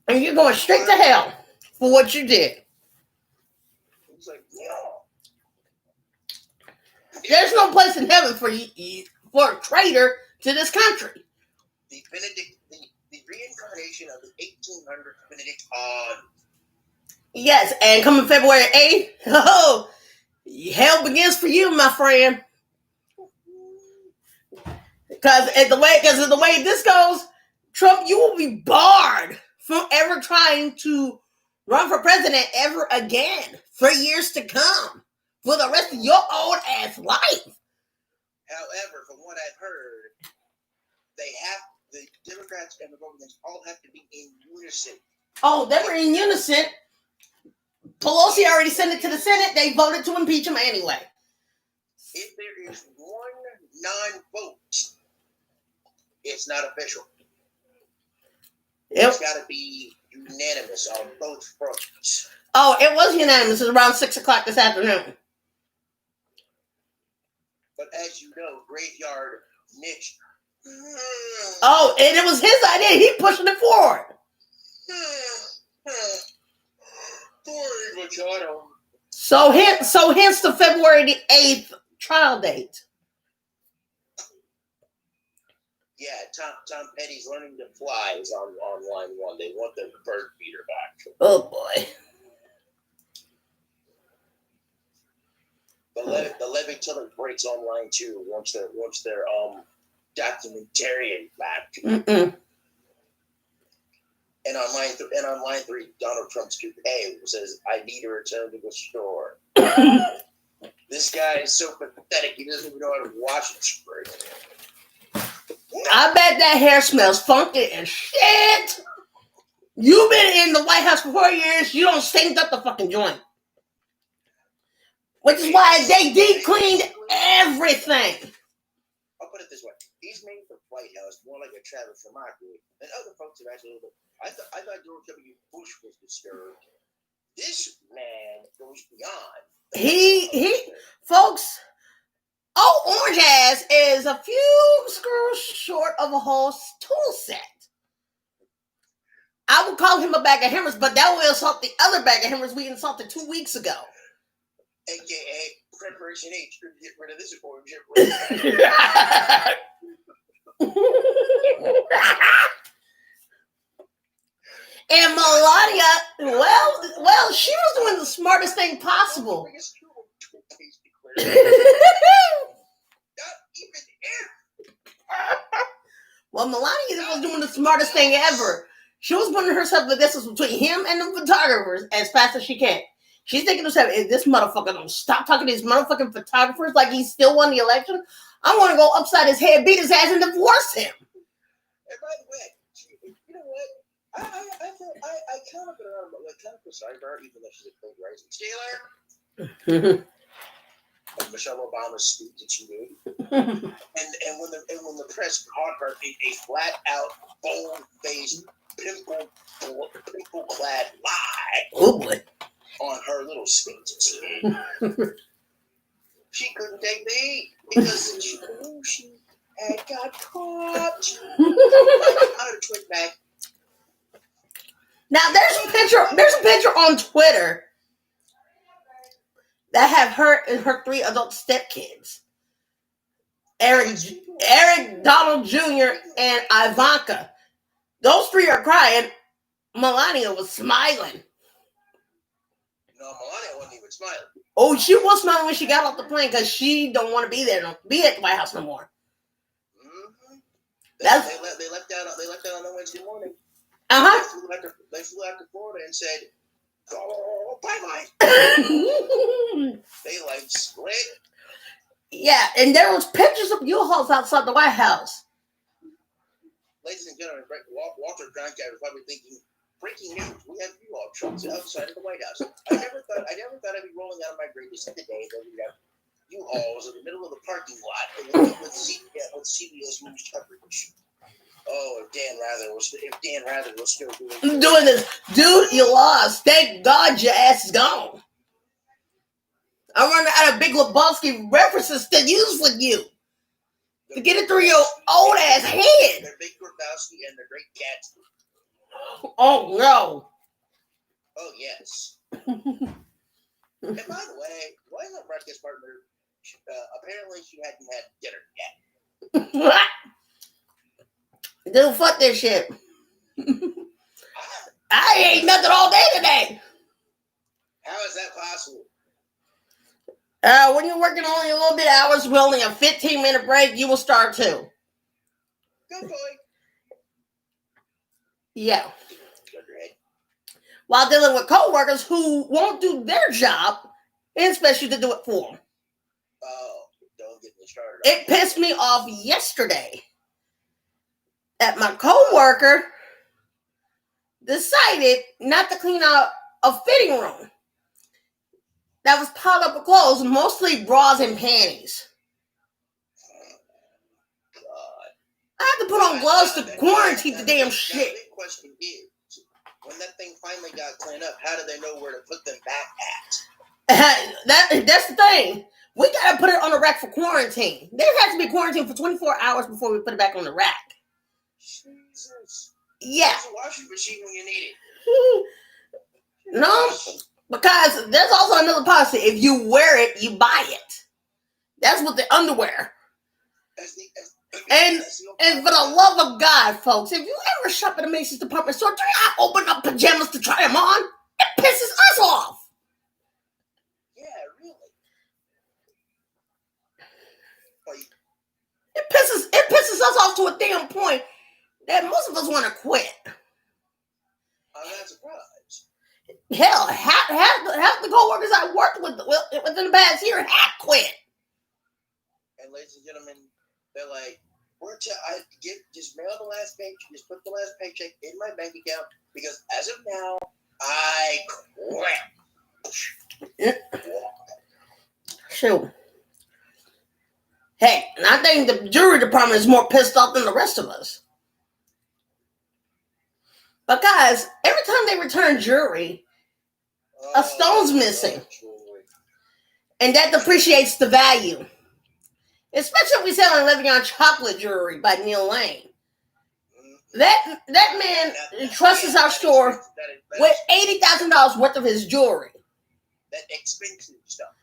And you're going straight to hell for what you did. He's like, no. There's no place in heaven for you, for a traitor to this country. The reincarnation of the 1800 Benedict on. Yes, and coming February 8th, oh, hell begins for you, my friend. Because the way this goes, Trump, you will be barred from ever trying to run for president ever again for years to come, for the rest of your old ass life. However, from what I've heard, the Democrats and Republicans all have to be in unison. Oh, they were in unison. Pelosi already sent it to the Senate. They voted to impeach him anyway. If there is one non-vote, it's not official. Yep. It's got to be unanimous on both fronts. Oh, it was unanimous. It was around 6 o'clock this afternoon. But as you know, Graveyard Niche. Oh, and it was his idea. He pushing it forward. Poor Machado. So hence the February the 8th trial date. Yeah, Tom Petty's learning to fly is on line one. They want the bird feeder back. Oh boy. The levy till it breaks on line two once they're documentarian back. Mm-mm. And on line 3, Donald Trump's toupee says, "I need to return to the store." This guy is so pathetic. He doesn't even know how to wash it straight. I bet that hair smells funky as shit. You've been in the White House for 4 years. You don't stink up the fucking joint. Which is why they deep cleaned everything. I'll put it this way: he's made the White House more like a Travis Remarkable than other folks have actually. I thought George W. Bush was disturbed. This man goes beyond. He, folks. Oh, Orange Ass is a few screws short of a whole tool set. I would call him a bag of hammers, but that will insult the other bag of hammers we insulted 2 weeks ago. AKA Preparation H to get rid of this orange. And Melania, well, she was doing the smartest thing possible. Not even if. Well, Melania was doing the smartest thing ever. She was putting herself the distance between him and the photographers as fast as she can. She's thinking to herself, if this motherfucker don't stop talking to these motherfucking photographers like he still won the election, I'm going to go upside his head, beat his ass, and divorce him. And by the way, you know what? I kind of been around, like, kind of beside her, even though she's a cold rising sailor. And Michelle Obama's speech that she made, and when the press caught her in a flat out, bone faced, pimple clad lie. Oh boy! On her little speech that she made, she couldn't take the heat because she knew she had got caught. I would twit back. Now there's a picture on Twitter that have her and her 3 adult stepkids. Eric, Donald Jr., and Ivanka. Those 3 are crying. Melania was smiling. No, Melania wasn't even smiling. Oh, she was smiling when she got off the plane because she don't want to be at the White House no more. Mm-hmm. They left out on Wednesday morning. They flew out to Florida and said, "Oh, bye-bye." They like split. Yeah, and there was pictures of U-Hauls outside the White House. Ladies and gentlemen, Walter Cronkite was probably thinking, "Breaking news: we have U-Haul trucks outside of the White House." I never thought I'd be rolling out of my grave to see the day that we'd have U-Hauls in the middle of the parking lot with CBS News coverage. Oh, if Dan Rather was still doing this, dude, you lost. Thank God your ass is gone. I'm running out of Big Lebowski references to use with you to get it through your old ass head. The Big Lebowski and the Great Gatsby. Oh no. Oh yes. And by the way, why is our broadcast partner? Apparently, she hadn't had dinner yet. Dude, fuck this shit. I ate nothing all day today. How is that possible? When you're working only a little bit of hours with only a 15-minute break, you will starve too. Good boy. Yeah. While dealing with coworkers who won't do their job and expect you to do it for them. Oh, don't get me started. It pissed me off yesterday that my coworker decided not to clean out a fitting room that was piled up with clothes, mostly bras and panties. God. I had to put on gloves to quarantine the damn shit. The big question is, when that thing finally got cleaned up, how did they know where to put them back at? That's the thing. We gotta put it on the rack for quarantine. There has to be quarantine for 24 hours before we put it back on the rack. Jesus. Yeah. There's a washing machine when you need it. No, because there's also another policy. If you wear it, you buy it. That's what the underwear. And for the love of God, folks, if you ever shop at a Macy's department store, do not open up pajamas to try them on. It pisses us off. Yeah, really. It pisses us off to a damn point that most of us want to quit. I'm not surprised. Hell, half the co-workers I worked with within the past year had quit. And ladies and gentlemen, they're like, just mail the last paycheck, just put the last paycheck in my bank account because as of now, I quit. Shoot. Hey, and I think the jury department is more pissed off than the rest of us. But guys, every time they return jury, a stone's missing. And that depreciates the value. Especially if we sell an Le'Veon chocolate jewelry by Neil Lane. That man trusts our store with $80,000 worth of his jewelry. That expensive stuff.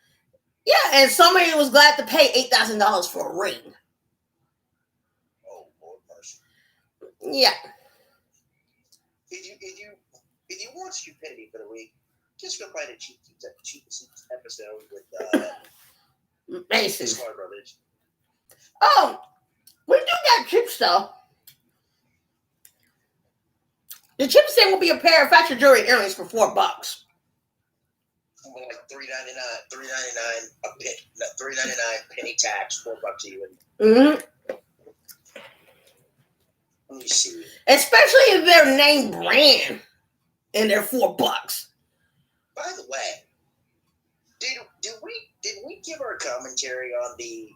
Yeah, and somebody was glad to pay $8,000 for a ring. Oh, Lord mercy. Yeah. If you want stupidity for the week, just go find a cheap episode with Mason. Smart Brothers. Oh, we do got cheap stuff. The cheapest thing will be a pair of factory jewelry earrings for $4. Like $3.99 a pin, $3.99 penny tax, $4 even. Mm-hmm. Let me see. Especially if they're name brand and they're $4. By the way, did we give our commentary on the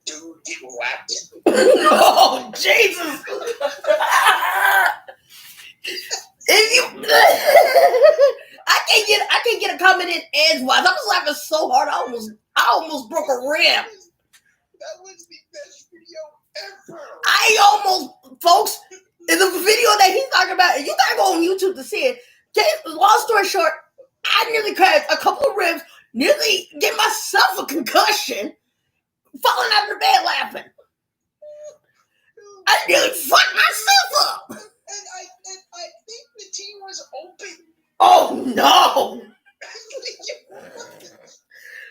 dude getting whacked? Oh, Jesus! If you, I can't get a comment in edgewise. I was laughing so hard, I almost broke a rib. That was the best video ever. Folks, in the video that he's talking about, you gotta go on YouTube to see it. Okay, long story short, I nearly cracked a couple of ribs, nearly get myself a concussion, falling out of the bed laughing. I nearly fucked myself up. And I think the team was open. Oh no!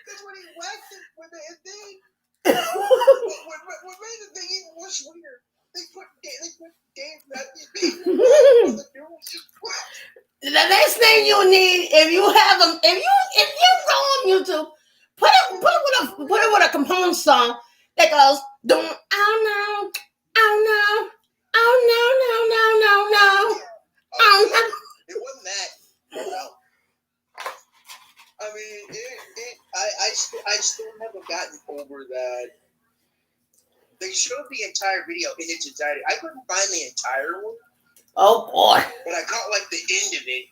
Because when he whacked it with it, thing, what made the thing even worse weird? They put Dave Matthews Baby on the dude. The next thing you need, if you go on YouTube, put it with a Capone song that goes, "Don't oh no, oh no." It wasn't that. No. I mean, I still haven't gotten over that. They showed the entire video in its entirety. I couldn't find the entire one. Oh boy! But I caught like the end of it,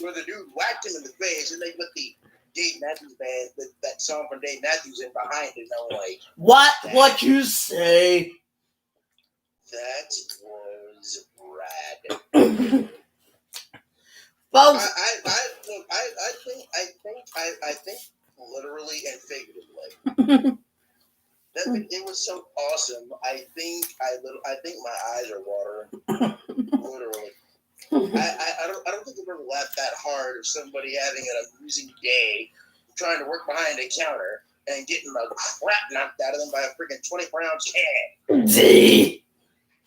where the dude whacked him in the face, and they put the Dave Matthews Band, that song from Dave Matthews, in behind it. And I'm like, what you say? That was rad. Folks, I think literally and figuratively. It was so awesome. I think my eyes are watering. Literally. I don't think I've ever laughed that hard of somebody having an amusing day, trying to work behind a counter and getting the crap knocked out of them by a freaking 24-ounce can. D.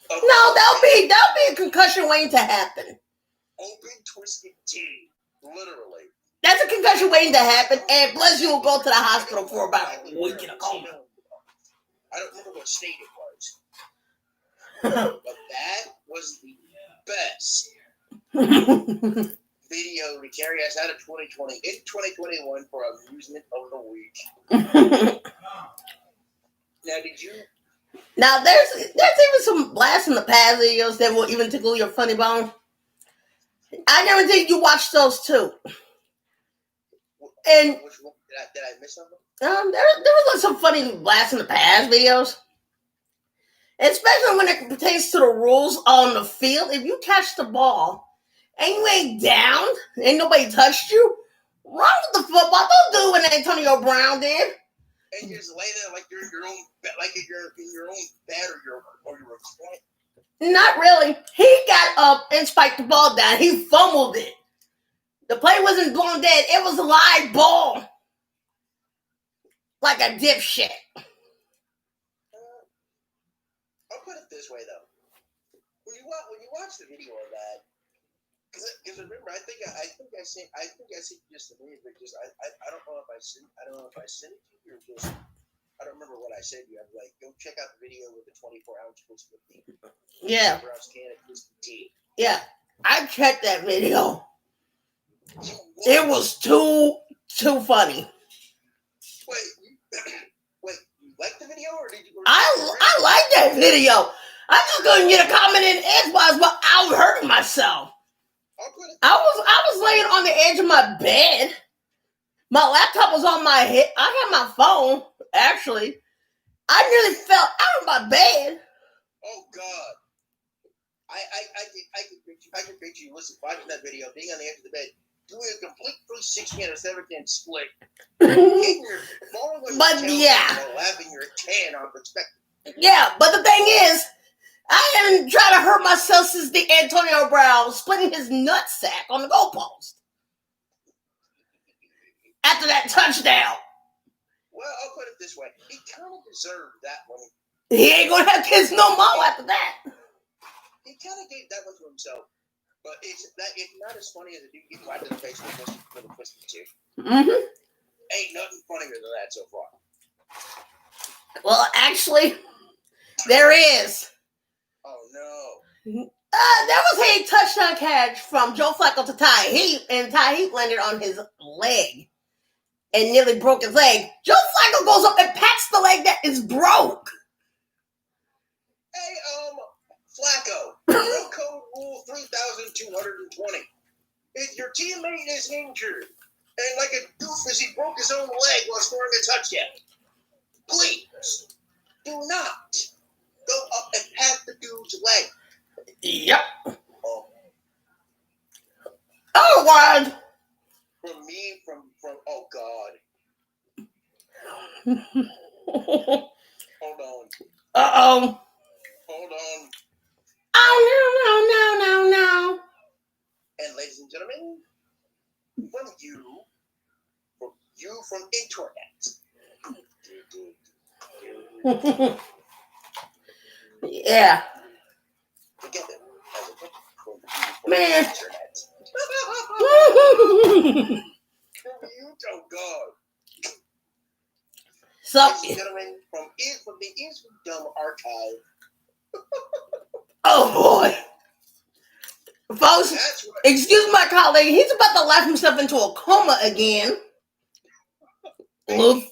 No, that'll be a concussion waiting to happen. Open twisted tea, literally. That's a concussion waiting to happen, and plus you will go to the hospital for about a week in a coma. I don't remember what state it was, but that was the best video to carry us out of 2020 in 2021 for amusement of the week. Now, did you? Now, there's even some blast in the past videos that will even tickle your funny bone. I never think you watched those too. And which one did I miss something? there was like some funny blast in the past videos, especially when it pertains to the rules on the field. If you catch the ball and you ain't down, ain't nobody touched you, run with the football. Don't do what Antonio Brown did. And you just lay there like you're in your own bed or your recline. Not really. He got up and spiked the ball down. He fumbled it. The play wasn't blown dead. It was a live ball. Like a dipshit. this way though. When you watch the video of that, because remember, I think I sent you just the video, but just I don't know if I sent it to you or just I don't remember what I said to you. I'm like, go check out the video with the 24-ounce Twisted Tea. Yeah. 24-ounce can of Twisted Tea. Yeah. I checked that video. It was too funny. Wait, you liked the video or did you? I like that video. I just couldn't get a comment in edgewise, but I was hurting myself. I was laying on the edge of my bed. My laptop was on my head. I had my phone, actually. I nearly fell out of my bed. Oh God. I can picture you watching that video, being on the edge of the bed, doing a complete 360 and a 710 split. Laughing your tan on perspective. Yeah, but the thing is, I haven't tried to hurt myself since the Antonio Brown splitting his nutsack on the goalpost. After that touchdown. Well, I'll put it this way. He kind of deserved that one. He ain't going to have kids no more after that. He kind of gave that one to himself. But it's not as funny as a dude getting whacked in the face with a Twisted Tea. Mm-hmm. Ain't nothing funnier than that so far. Well, actually, there is. Oh, no. There was a touchdown catch from Joe Flacco to Ty Heap, and Ty Heap landed on his leg and nearly broke his leg. Joe Flacco goes up and pats the leg that is broke. Hey, Flacco, real code rule 3,220. If your teammate is injured and like a doofus, he broke his own leg while scoring a touchdown, please do not go up and pat the dude's leg. Yep. Otherwise, from oh God. Hold on. Uh-oh. Hold on. Oh, no. And ladies and gentlemen, from internet. Yeah. Together. Man. Oh God. So, ladies and gentlemen, from the East Dumb archive. Oh boy. Folks, excuse my colleague, he's about to laugh himself into a coma again. Depending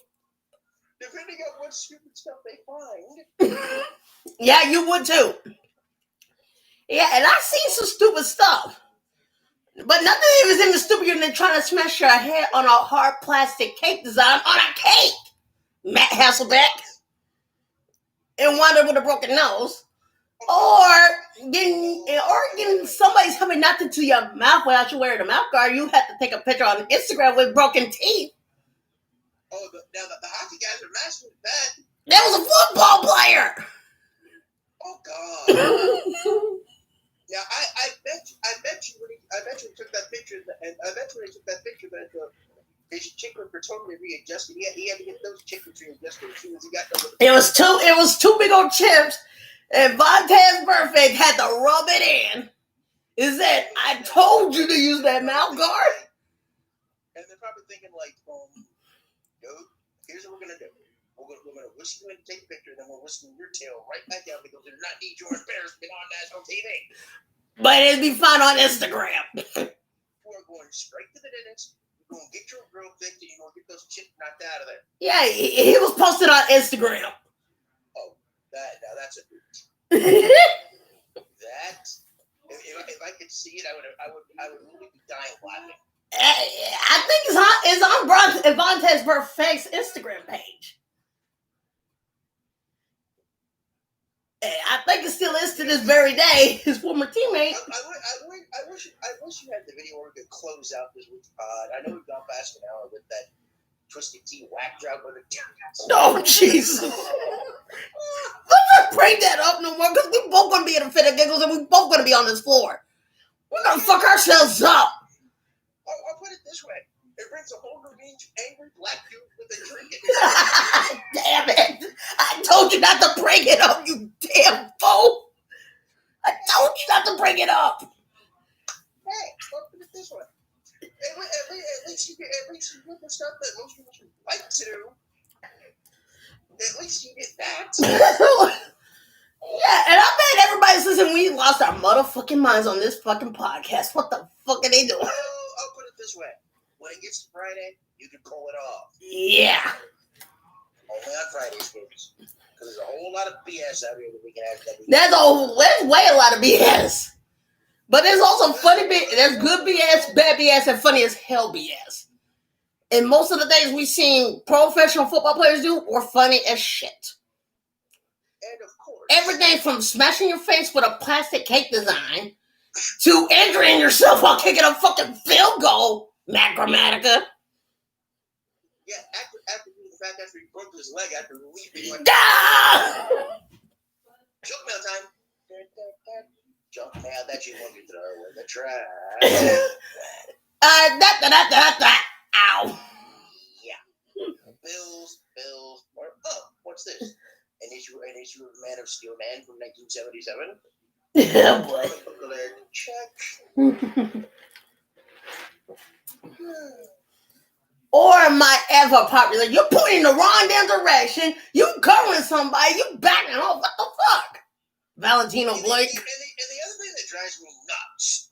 on what stupid stuff they find. Yeah, you would too. Yeah, and I've seen some stupid stuff. But nothing is even stupider than trying to smash your head on a hard plastic cake design on a cake, Matt Hasselbeck. And wind up with a broken nose. Or getting somebody's coming nothing to your mouth without you wearing a mouth guard. You have to take a picture on Instagram with broken teeth. Oh, now the hockey guys are messing with that. That was a football player. Oh God. Yeah, I bet you when he took that picture, and I bet you when he took that picture that his chickens were totally readjusted. He had to get those chickens readjusted as soon as he got them. It was two big old chips, and Vontaze Burfict had to rub it in. He said, "I told you to use that mouth guard." And they're probably thinking like, dude, here's what we're gonna do. We're gonna whisk you in to take a picture, and then we'll whisk your tail right back down because they're not need your embarrassment on national TV. But it'd be fun on Instagram. We're going straight to the dentist. You're gonna get your grill fixed, and you're gonna get those chips knocked out of there. Yeah, he was posted on Instagram. Oh, that's a dude. That if I could see it, I would really be dying laughing. I think it's on Vontaze Burfict's Instagram page. I think it still is to this very day. His former teammate. I wish you had the video where we could close out this week's pod. I know we've gone past an hour with that Twisted Tea whack job with a Oh, jeez. Let's not bring that up no more because we're both going to be in a fit of giggles and we're both going to be on this floor. We're going to fuck ourselves up. I'll put it this way. It brings a whole new range of angry black dudes with a drink. Damn it! I told you not to bring it up, you damn fool! I told you not to bring it up. Hey, look at this one. At least you did the stuff that most people would like to do. At least you did that. Yeah, and I bet everybody's listening. We lost our motherfucking minds on this fucking podcast. What the fuck are they doing? Well, I'll put it this way. When it gets to Friday, you can pull it off. Yeah. Only on Fridays, folks. Because there's a whole lot of BS out here that we can have. There's way a lot of BS. But there's also funny BS. There's good BS, bad BS, and funny as hell BS. And most of the things we seen professional football players do were funny as shit. And of course, Everything from smashing your face with a plastic cake design to injuring yourself while kicking a fucking field goal, Matt Grammatica. yeah, after he broke his leg after leaping like Ah! jump mail time. Jump mail that you want to throw in the trash. Ow. Yeah. Bills. What's this? An issue of Man of Steel Man from 1977. Oh boy. Check. Or my ever popular, you're pointing the wrong damn direction, you covering somebody, you backing off, what the fuck? Valentino Blake. And the other thing that drives me nuts,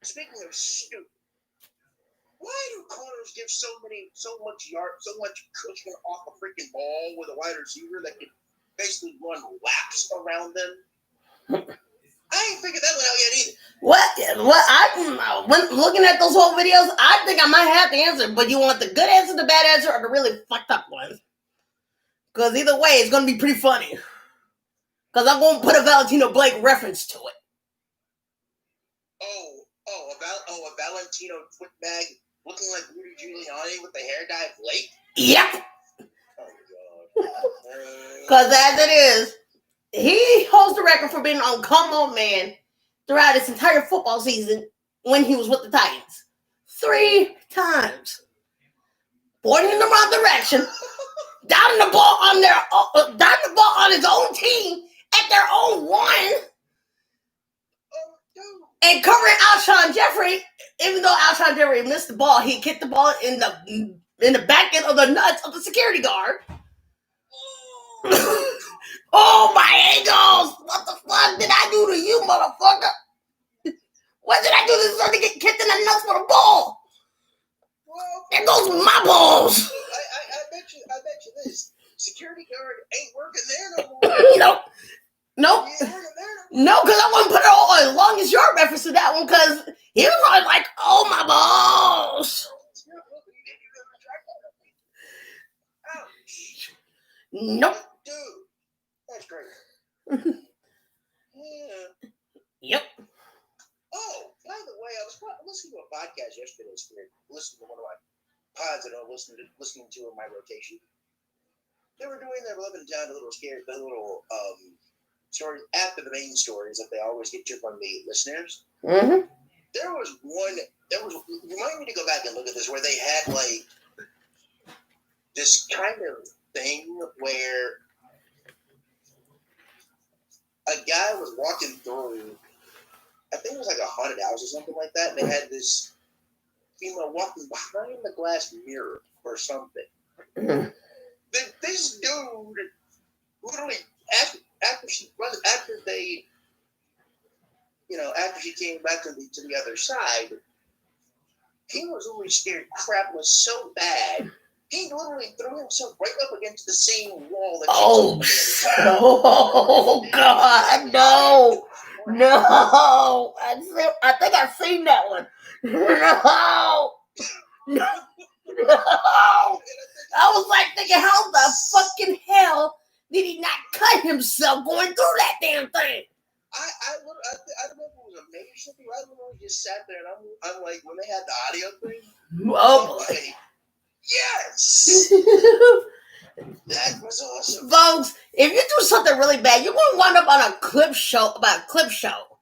speaking of stupid, why do corners give so much cushion off a freaking ball with a wide receiver that can basically run laps around them? I ain't figured that one out yet either. When looking at those whole videos, I think I might have the answer, but you want the good answer, the bad answer, or the really fucked up one? Because either way, it's going to be pretty funny. Because I'm going to put a Valentino Blake reference to it. A Valentino foot bag looking like Rudy Giuliani with the hair dye Blake? Yep. Oh, God. Because as it is, he holds the record for being on Come On Man throughout his entire football season when he was with the Titans. 3 times. Pointing in the wrong direction, downing the ball on his own team at their own one, and covering Alshon Jeffrey. Even though Alshon Jeffrey missed the ball, he kicked the ball in the back end of the nuts of the security guard. Oh, my ankles! What the fuck did I do to you, motherfucker? What did I do to son to get kicked in the nuts with a ball? Well, There goes my balls. I bet you this. Security guard ain't working there no more. Nope. He ain't working there no more. No, because I wouldn't put it all as long as your reference to that one, because he was probably like, oh, my balls. Ouch. Nope. Dude, that's great. Yeah. Yep. Oh, by the way, I was listening to a podcast yesterday. Listening to one of my pods that I was listening to in my rotation. They were doing their 11 down the little stories after the main stories that they always get to from the listeners. Mm-hmm. You might need to go back and look at this, where they had like this kind of thing where a guy was walking through, I think it was like a haunted house or something like that, and they had this female walking behind the glass mirror or something. Mm-hmm. This dude literally after she came back to the other side, he was literally scared crapless so bad, he literally threw himself right up against the same wall that oh God, no. I think I've seen that one. No. I was like thinking, how the fucking hell did he not cut himself going through that damn thing? I don't know if it was a major something. I literally just sat there and I'm like, when they had the audio thing, Oh boy. like, yes, that was awesome, folks. If you do something really bad, you're gonna wind up on a clip show about a clip show.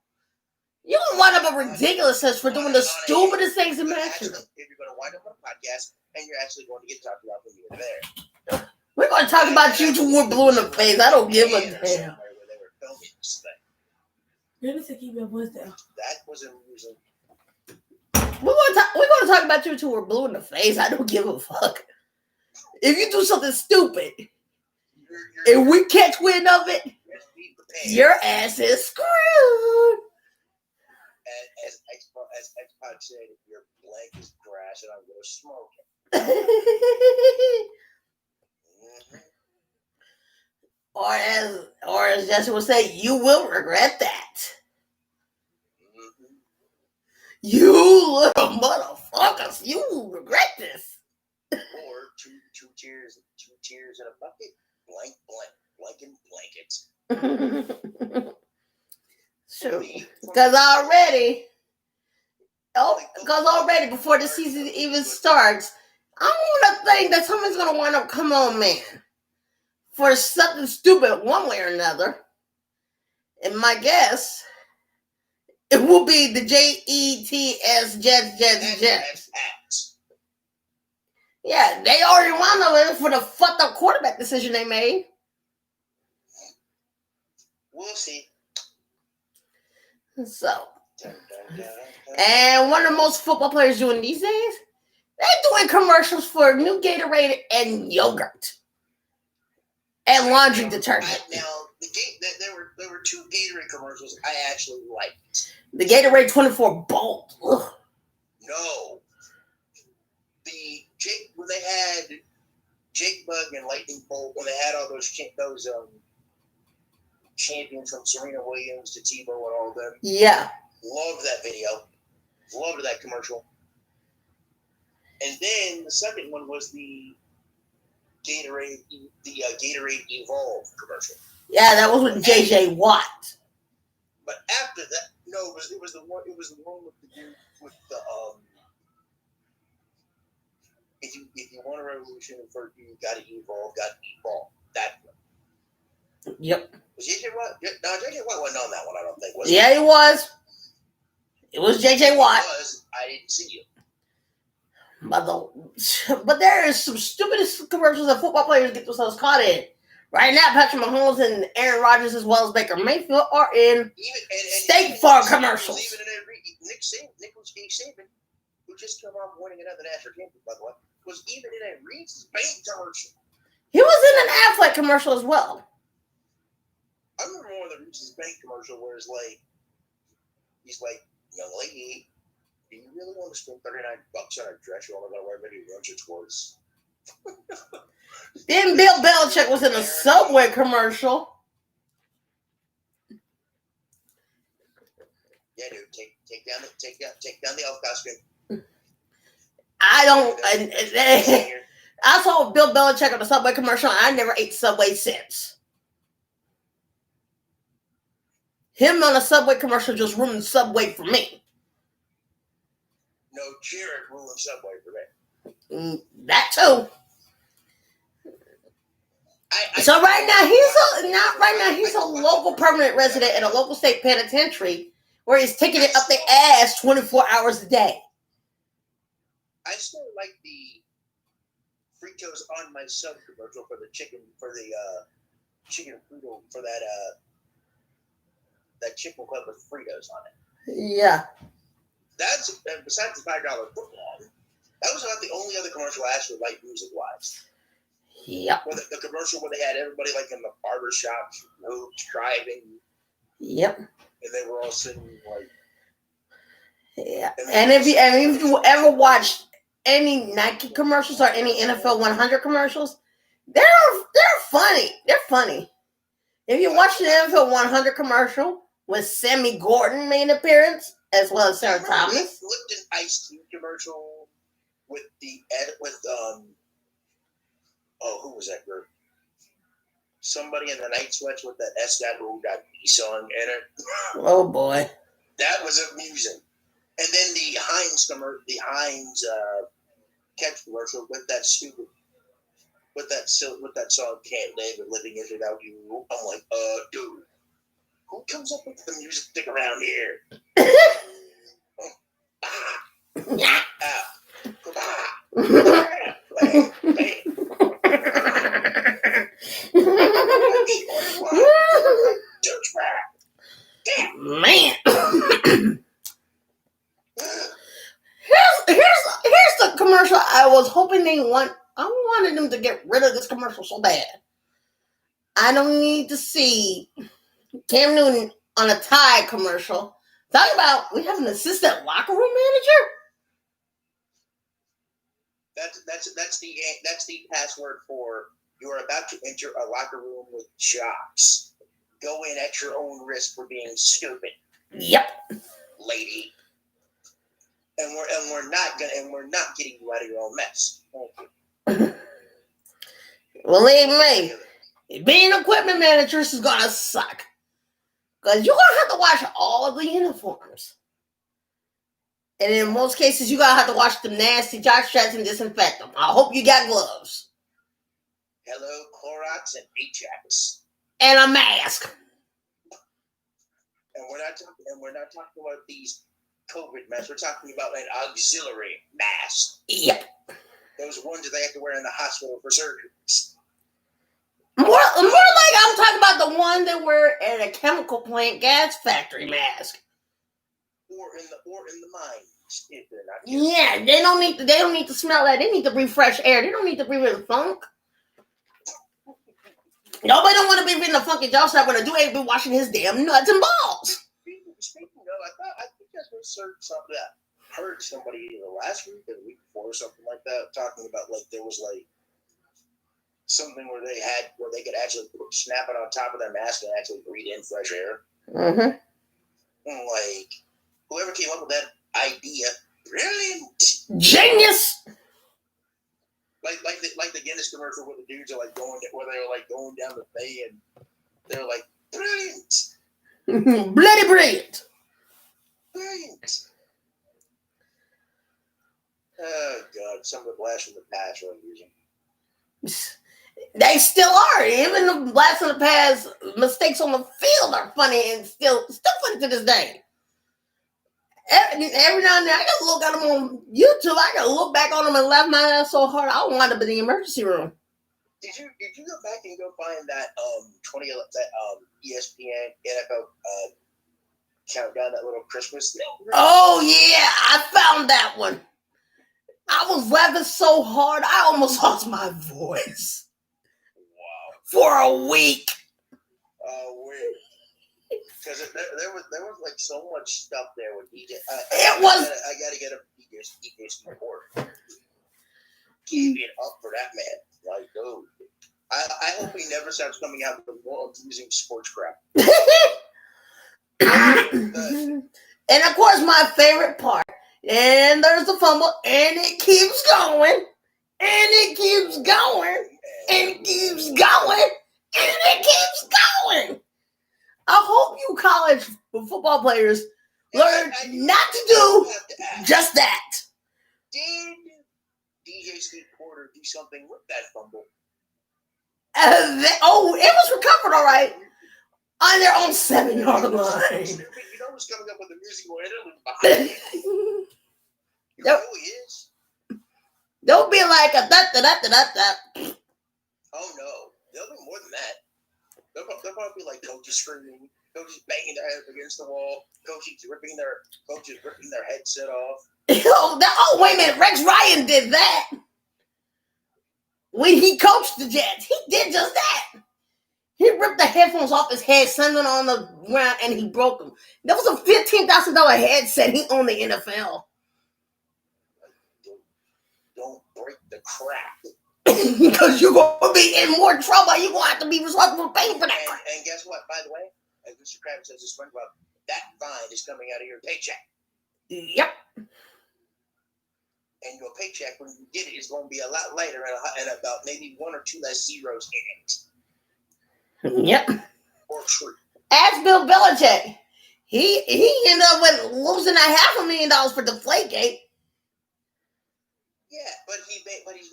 You're gonna wind up with ridiculousness for doing the stupidest things imaginable. If you're going to wind up on a podcast and you're actually going to get talked about when you're there. We're going to talk about you two were blue in the face. I don't give a damn. Where they were filming this thing. Let me keep your voice down. That was amusing. We're going to talk about you two were blue in the face. I don't give a fuck. If you do something stupid and we catch wind of it, your ass is screwed. As X-Pac said, your blank is grass and I'm going to smoke it. Or as Jesse would say, you will regret that. You little motherfuckers, you will regret this. Or two tears in a bucket, blank, and blankets. Sure. Because already before the season even starts, I want to think that someone's going to wind up, come on, man, for something stupid one way or another. And my guess, it will be the Jets. Yeah, they already wound up for the fucked up quarterback decision they made. We'll see. So, and one of the most football players doing these days, they're doing commercials for new Gatorade and yogurt and laundry detergent. Now, there were two Gatorade commercials I actually liked. The Gatorade 24 Bolt. Ugh. No. When they had Jake Bug and Lightning Bolt, when they had all those champions from Serena Williams to Tebow and all of them. Yeah. Loved that video. Loved that commercial. And then the second one was the Gatorade Evolve commercial. Yeah, that was with JJ Watt. But after that, no, it was the one with the dude with the if you want a revolution for you gotta evolve. That one. Yep. Was JJ Watt? No, JJ Watt wasn't on that one, I don't think. Was yeah, he was. It was JJ Watt. I didn't see it. But there is some stupidest commercials that football players get themselves caught in. Right now, Patrick Mahomes and Aaron Rodgers, as well as Baker Mayfield, are in State Farm commercials. Even Nick Saban, who just came off winning another national championship, by the way, was even in a Reese's Bank commercial. He was in an Affleck commercial as well. I remember one of the Reese's Bank commercial where he's like, young lady, do you really want to spend $39 on a dress you're only going to wear maybe once or twice? Then Bill Belichick was in a Subway commercial. Yeah, dude, take down the elf costume. I saw Bill Belichick on the Subway commercial, and I never ate Subway since. Him on a Subway commercial just ruined Subway for me. No, Jared ruined Subway for me. That too. So right now he's a local permanent resident in a local state penitentiary where he's taking it up the ass 24 hours a day. I still like the Fritos on my sub commercial for the chicken chicken Frito for that chicken club with Fritos on it. Yeah. That's besides the $5 football. That was about the only other commercial I actually liked music wise. Yep. The commercial where they had everybody like in the barber shop, roads, driving. Yep. And they were all sitting like. Yeah. And if you ever watched any Nike commercials or any NFL 100 commercials, they're funny. They're funny. If you watch the NFL 100 commercial with Sammy Gordon made an appearance, as well as Sarah Thomas. Lipton Ice Tea commercial with who was that group? Somebody in the Night Sweats with that S.O.B song in it. Oh boy. That was amusing. And then the Heinz catch commercial with that song "Can't Live and Living Is Without You." I'm like, dude, who comes up with the music around here? I was hoping I wanted them to get rid of this commercial so bad. I don't need to see Cam Newton on a Tide commercial. Talk about we have an assistant locker room manager. That's the password for you are about to enter a locker room with jocks. Go in at your own risk for being stupid. Yep. Lady. And we're not getting you out of your own mess. Thank you. Believe me, being equipment manager is gonna suck. Because you're gonna have to wash all of the uniforms. And in most cases, you're gonna have to wash them nasty jock straps and disinfect them. I hope you got gloves. Hello, Clorox and Ajax. And a mask. And we're not talking about these COVID masks. We're talking about an auxiliary mask. Yep. Those ones that they have to wear in the hospital for surgeries. More like I'm talking about the one that wear at a chemical plant gas factory mask. Or in the mines, if they're not. Yeah, they don't need to smell that. They need to breathe fresh air. They don't need to breathe in the funk. Nobody don't want to be reading the funky job site when a dude ain't been washing his damn nuts and balls. Speaking of, I think I heard somebody either last week or the week before or something like that talking about like there was like something where they could actually snap it on top of their mask and actually breathe in fresh air. Mm-hmm. And like whoever came up with that idea, brilliant, genius. Like the Guinness commercial where the dudes are like going down the bay and they're like brilliant, bloody brilliant. Oh God! Some of the blasts from the past are using. They still are. Even the blasts from the past mistakes on the field are funny and still funny to this day. Every now and then, I gotta look at them on YouTube. I gotta look back on them and laugh my ass so hard I wound up in the emergency room. Did you go back and go find that ESPN NFL countdown, that little Christmas? Oh yeah, I found that one. I was laughing so hard I almost lost my voice. Wow. For a week. Because there was like so much stuff there with DJ. I gotta get a DJ support. Keep it up for that man. Like, dude. I hope he never starts coming out with more amusing sports crap. And of course, my favorite part. And there's the fumble, and it keeps going, and it keeps going, and it keeps going, and it keeps going. I hope you college football players learn not to do just that. Did DJ Steve Porter do something with that fumble? It was recovered all right on their own 7-yard line. You know who's coming up with the musical interlude behind it? You know who he is? Don't be like a da-da-da-da-da. Oh no, they'll be more than that. They'll probably be like coaches screaming, coaches banging their head up against the wall, coaches ripping their headset off. Oh, wait a minute, Rex Ryan did that. When he coached the Jets, he did just that. He ripped the headphones off his head, sent them on the ground, and he broke them. That was a $15,000 headset he owned the NFL. Don't break the crap. Because you're going to be in more trouble. You're going to have to be responsible for paying for that. And guess what? By the way, as Mr. Krabs says, this SpongeBob, that fine is coming out of your paycheck. Yep. And your paycheck, when you get it, is going to be a lot lighter and about maybe 1 or 2 less zeros in it. Yep. Or true. Ask Bill Belichick. He ended up with losing $500,000 for Deflategate. Yeah, but he's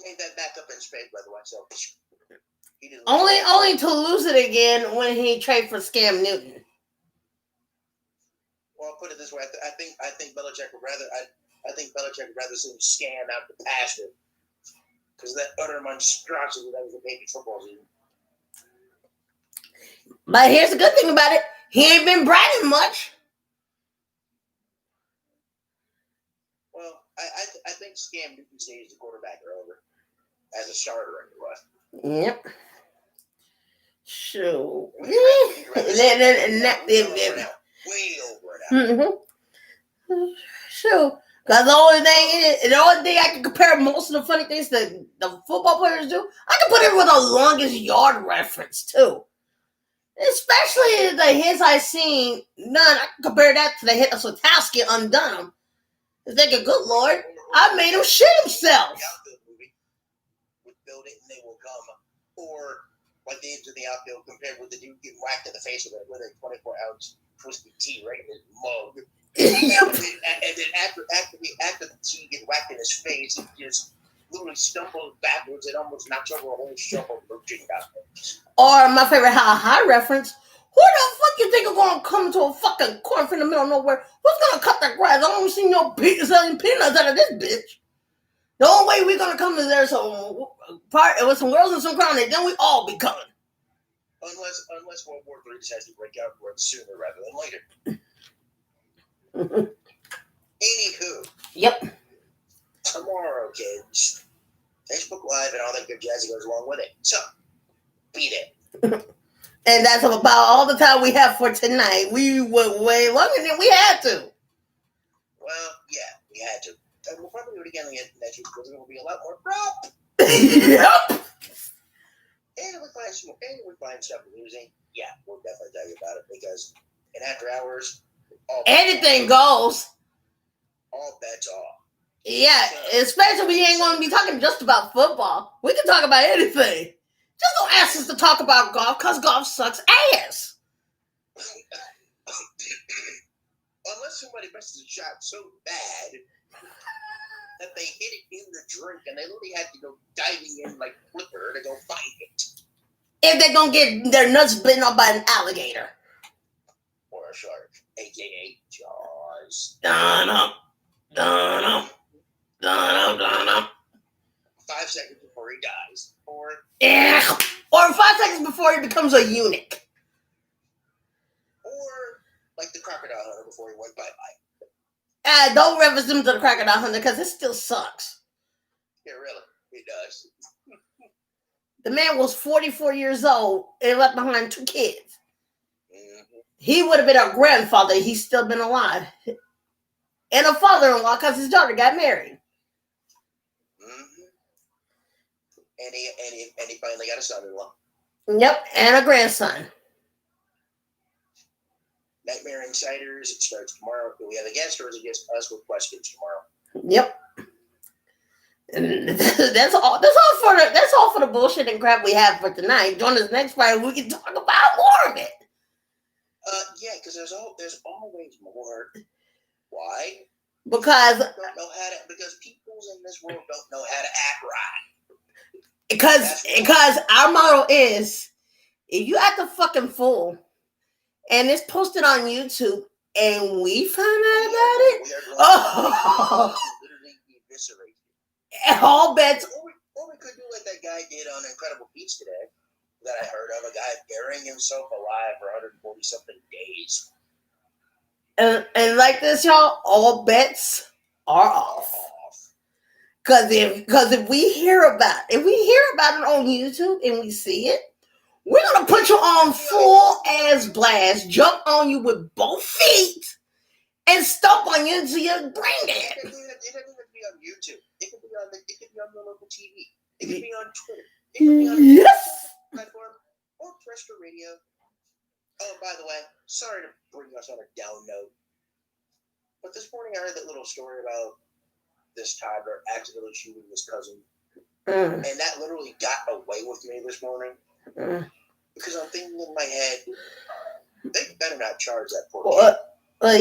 made that back up in spades, by the way. So he didn't only to lose it again when he traded for Cam Newton. Well, I'll put it this way: I think Belichick would rather see him scam out the pasture because that utter monstrosity that was the baby football season. But here's the good thing about it: he ain't been bragging much. Well, I think Cam Newton's days as a quarterback are over. As a starter, anyway. Yep. So, Way over now. So, because the only thing I can compare most of the funny things that the football players do, I can put it with a longest yard reference too. Especially the hits I seen, I can compare that to the hit of Sotowski undone him. It's thinking, good Lord, I made him shit himself. Would build it and they will come. Or like the into the outfield compared with the dude getting whacked in the face with a 24-ounce twisted tea right in his mug. and then after the tea gets whacked in his face, he just literally stumbles backwards and almost knocks over a whole shelf of merchandise. Or my favorite How High reference. Who the fuck you think are gonna come into a fucking cornfield in the middle of nowhere? Who's gonna cut that grass? I don't see no selling peanuts out of this bitch. The only way we're gonna come is there with some girls and some crown, and then we all be coming. Unless World War III decides to break out sooner rather than later. Anywho. Yep. Tomorrow, kids. Facebook Live and all that good jazz that goes along with it. So, beat it. And that's about all the time we have for tonight. We went way longer than we had to. Well, yeah, we had to. And we'll probably do it again next week because there will be a lot more crap. Yep. And if we find stuff losing, yeah, we'll definitely tell you about it because in after hours, anything goes. All bets off. Yeah, especially we ain't going to be talking just about football. We can talk about anything. Just don't ask us to talk about golf because golf sucks ass. Unless somebody misses a shot so bad that they hit it in the drink and they literally had to go diving in like Flipper to go find it. If they're going to get their nuts bitten off by an alligator. Or a shark, a.k.a. Jaws. Dun-up. 5 seconds before he dies. Or 5 seconds before he becomes a eunuch. Or like the crocodile hunter before he went bye-bye. Don't reference him to the crocodile hunter because it still sucks. Yeah, really. It does. The man was 44 years old and left behind 2 kids. Mm-hmm. He would have been a grandfather. He's still been alive. And a father-in-law because his daughter got married. Mm-hmm. And he finally got a son-in-law. Yep, and a grandson. Nightmare Insiders, it starts tomorrow. Do we have a guest or is it just us with questions tomorrow? Yep. And that's all for the bullshit and crap we have for tonight. Join us next Friday. We can talk about more of it. Yeah, because there's always more. Why? Because people in this world don't know how to act right. Because our motto is, if you act a fucking fool and it's posted on YouTube and we find out about it, literally eviscerate it. All bets. Or we could do like that guy did on Incredible Beats today that I heard of, a guy burying himself alive for 140 something days. And like this, y'all, all bets are off. Because if we hear about it on YouTube and we see it, we're gonna put you on full ass blast, jump on you with both feet, and stomp on you until your brain dead. It doesn't even be on YouTube. It could be on the local TV. It could be on Twitter. It could be on yes. platform or terrestrial radio. Oh, by the way, sorry to bring us on a down note, but this morning I heard that little story about this toddler accidentally shooting his cousin. And that literally got away with me this morning. Because I'm thinking in my head, they better not charge that poor kid.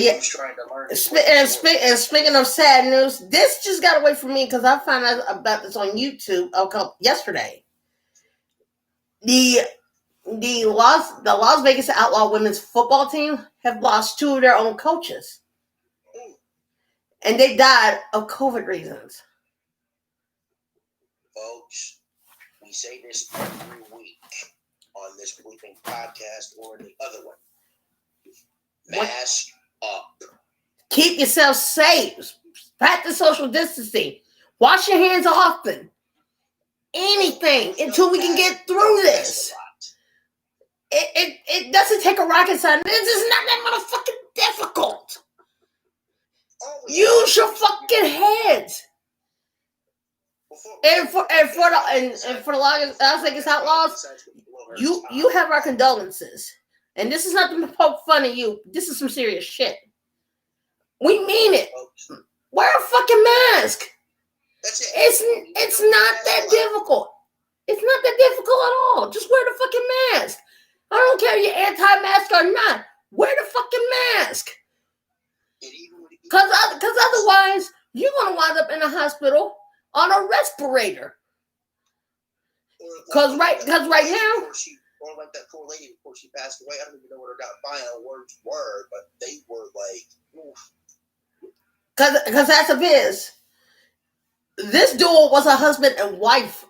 Yeah. Who's trying to learn. And speaking of sad news, this just got away from me because I found out about this on YouTube yesterday. The Las Vegas Outlaw women's football team have lost 2 of their own coaches. And they died of COVID reasons. Folks, we say this every week on this bleeping podcast or the other one. Mask up. Keep yourself safe. Practice social distancing. Wash your hands often. Anything until we can get through this. It doesn't take a rocket science. This is not that motherfucking difficult. Use your fucking heads. And for the Las Vegas Outlaws, you have our condolences. And this is not to poke fun at you. This is some serious shit. We mean it. Wear a fucking mask. It's not that difficult. It's not that difficult at all. Just wear the fucking mask. I don't care if you're anti-mask or not. Wear the fucking mask. Because otherwise, you're going to wind up in a hospital on a respirator. Because right now... Or like that poor lady before she passed away. I don't even know what her final words were, but they were like... Oof. Because as it is, this duo was a husband and wife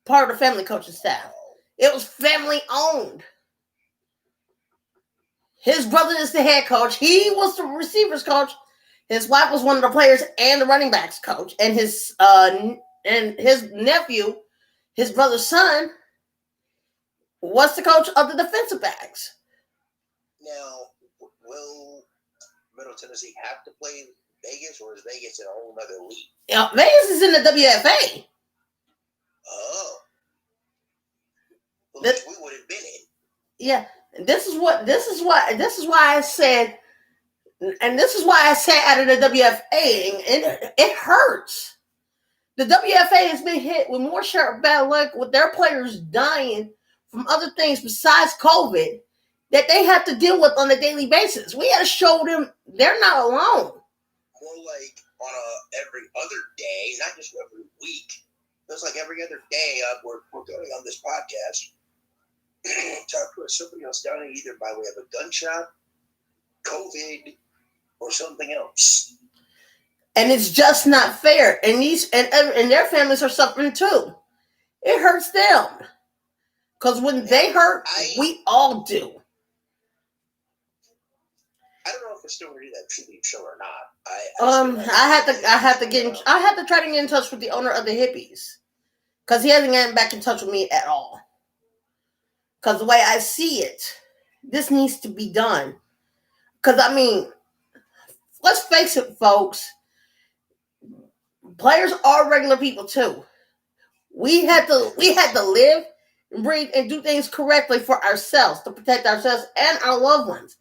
part of the family coaching staff. It was family owned. His brother is the head coach. He was the receivers coach. His wife was one of the players and the running backs coach. And his nephew, his brother's son, was the coach of the defensive backs. Now, will Middle Tennessee have to play Vegas, or is Vegas in a whole other league? Yeah, Vegas is in the WFA. Oh. Well, we would have been in. Yeah, this is why I said, and this is why I sat out of the WFA, and it hurts. The WFA has been hit with more bad luck with their players dying from other things besides COVID that they have to deal with on a daily basis. We had to show them they're not alone. More like on every other day, not just every week. It's like every other day we're going on this podcast. Talk to somebody else down either by way of a gunshot, COVID, or something else. And it's just not fair. And their families are suffering too. It hurts them. Because when they hurt, we all do. I don't know if it's still ready that tribute show or not. I have to try to get in touch with the owner of the Hippies. Because he hasn't gotten back in touch with me at all. Because the way I see it, this needs to be done. Because, I mean, let's face it, folks. Players are regular people, too. We had to live and breathe and do things correctly for ourselves, to protect ourselves and our loved ones.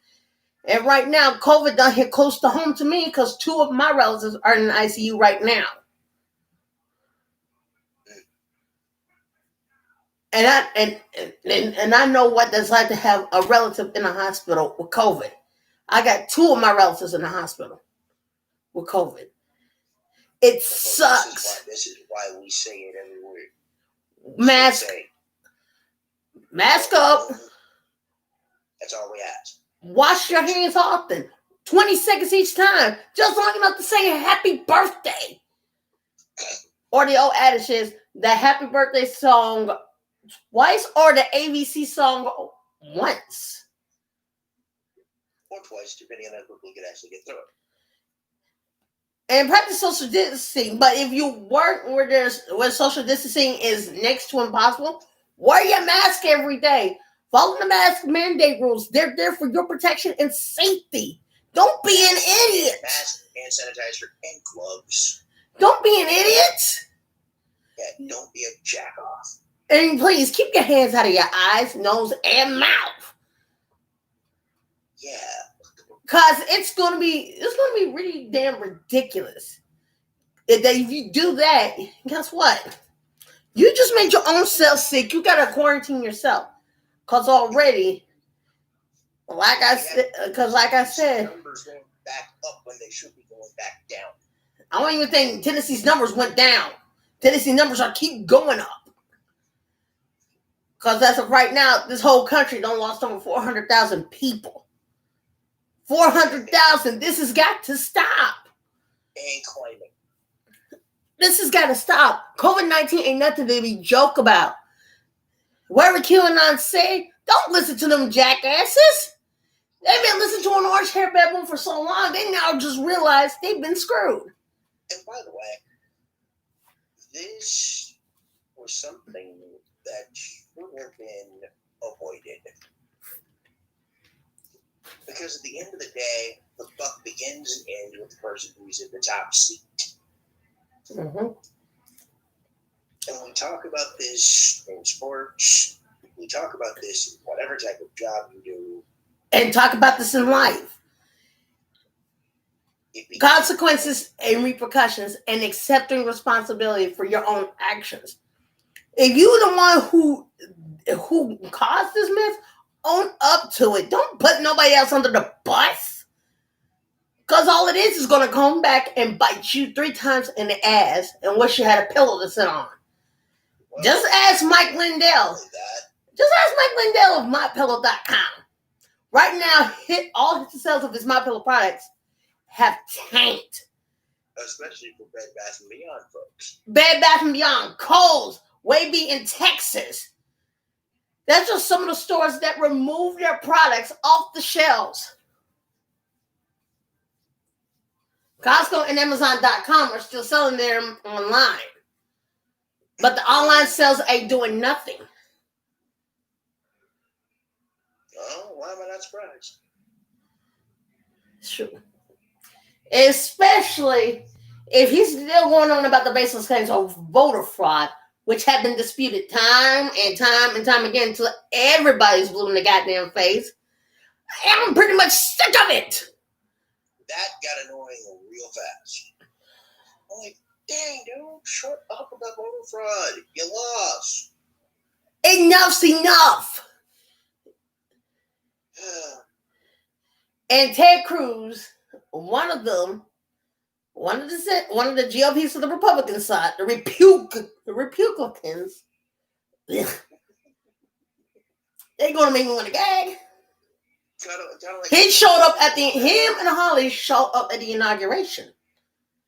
And right now, COVID done hit close to home to me because 2 of my relatives are in the ICU right now. And I know what it's like to have a relative in the hospital with COVID. I got 2 of my relatives in the hospital with COVID. It sucks. This is why we say it everywhere. Mask up. That's all we ask. Wash your hands often. 20 seconds each time. Just long enough to say happy birthday. Or the old adage is the happy birthday song twice or the ABC song once. Or twice, depending on how quickly we can actually get through it. And practice social distancing. But if you work where social distancing is next to impossible, wear your mask every day. Follow the mask mandate rules. They're there for your protection and safety. Don't be an idiot. Mask, hand sanitizer, and gloves. Don't be an idiot. Yeah, don't be a jack-off. And please keep your hands out of your eyes, nose, and mouth. Yeah. Cause it's gonna be really damn ridiculous. If you do that, guess what? You just made your own self sick. You gotta quarantine yourself. Cause already, like I said, numbers going back up when they should be going back down. I don't even think Tennessee's numbers went down. Tennessee numbers are keep going up. Cause as of right now, this whole country done lost over 400,000 people. 400,000. This has got to stop. And claiming. This has got to stop. COVID-19 ain't nothing to be joke about. Whatever QAnon say, don't listen to them jackasses. They've been listening to an orange hair baboon for so long, they now just realize they've been screwed. And by the way, this was something that should have been avoided. Because at the end of the day, the buck begins and ends with the person who's in the top seat. Mm-hmm. And we talk about this in sports. We talk about this in whatever type of job you do. And talk about this in life. Consequences and repercussions and accepting responsibility for your own actions. If you're the one who caused this mess, own up to it. Don't put nobody else under the bus. Because all it is going to come back and bite you 3 times in the ass and wish you had a pillow to sit on. Well, Just ask Mike Lindell. Just ask Mike Lindell of MyPillow.com. Right now, all his sales of his MyPillow products have tanked. Especially for Bed Bath & Beyond folks. Bed Bath & Beyond, Kohl's, Waybe in Texas. That's just some of the stores that remove their products off the shelves. Costco and Amazon.com are still selling them online. But the online sales ain't doing nothing. Oh, why am I not surprised? It's true. Especially if he's still going on about the baseless claims of voter fraud, which have been disputed time and time again until everybody's blue in the goddamn face. I'm pretty much sick of it. That got annoying real fast. I'm like, dang, dude, shut up about voter fraud. You lost. Enough's enough. And Ted Cruz, one of the GOPs of the Republican side, the Republicans, they're gonna make me want to gag. Kinda like He showed up him and Holly showed up at the inauguration.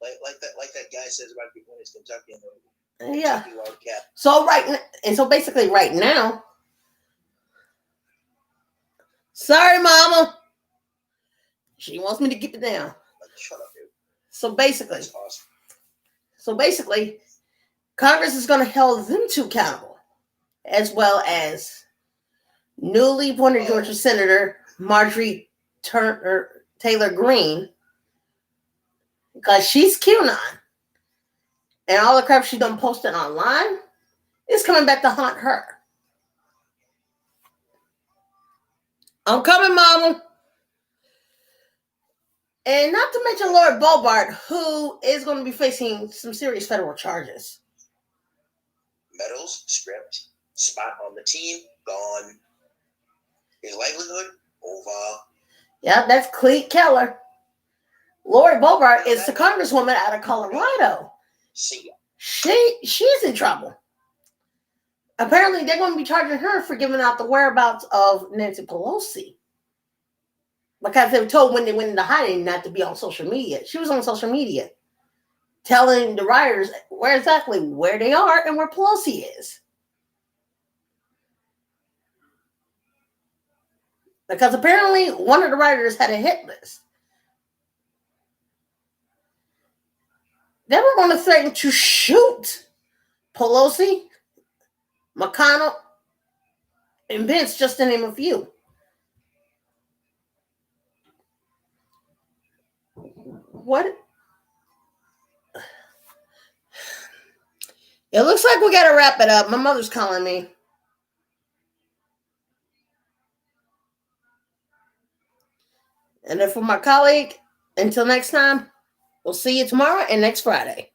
like that guy says about when it's Kentucky and the Yeah. Kentucky Wildcat. So basically right now, sorry, Mama. She wants me to keep it down. Like, shut up, dude. So basically, That's awesome. Congress is going to hold them two accountable, as well as newly appointed Georgia Senator Marjorie Taylor Greene, because she's QAnon, and all the crap she done posted online is coming back to haunt her. I'm coming, Mama. And not to mention Lord Bobart, who is going to be facing some serious federal charges. Medals stripped, spot on the team gone. His livelihood over. Yeah, that's Clete Keller. Lori Bobart is the congresswoman out of Colorado. See ya. She's in trouble. Apparently, they're going to be charging her for giving out the whereabouts of Nancy Pelosi. Because they were told when they went into hiding not to be on social media. She was on social media telling the rioters where they are and where Pelosi is. Because apparently one of the rioters had a hit list. They were going to threaten to shoot Pelosi, McConnell, and Pence, just to name a few. What? It looks like we got to wrap it up. My mother's calling me. And then for my colleague, until next time, we'll see you tomorrow and next Friday.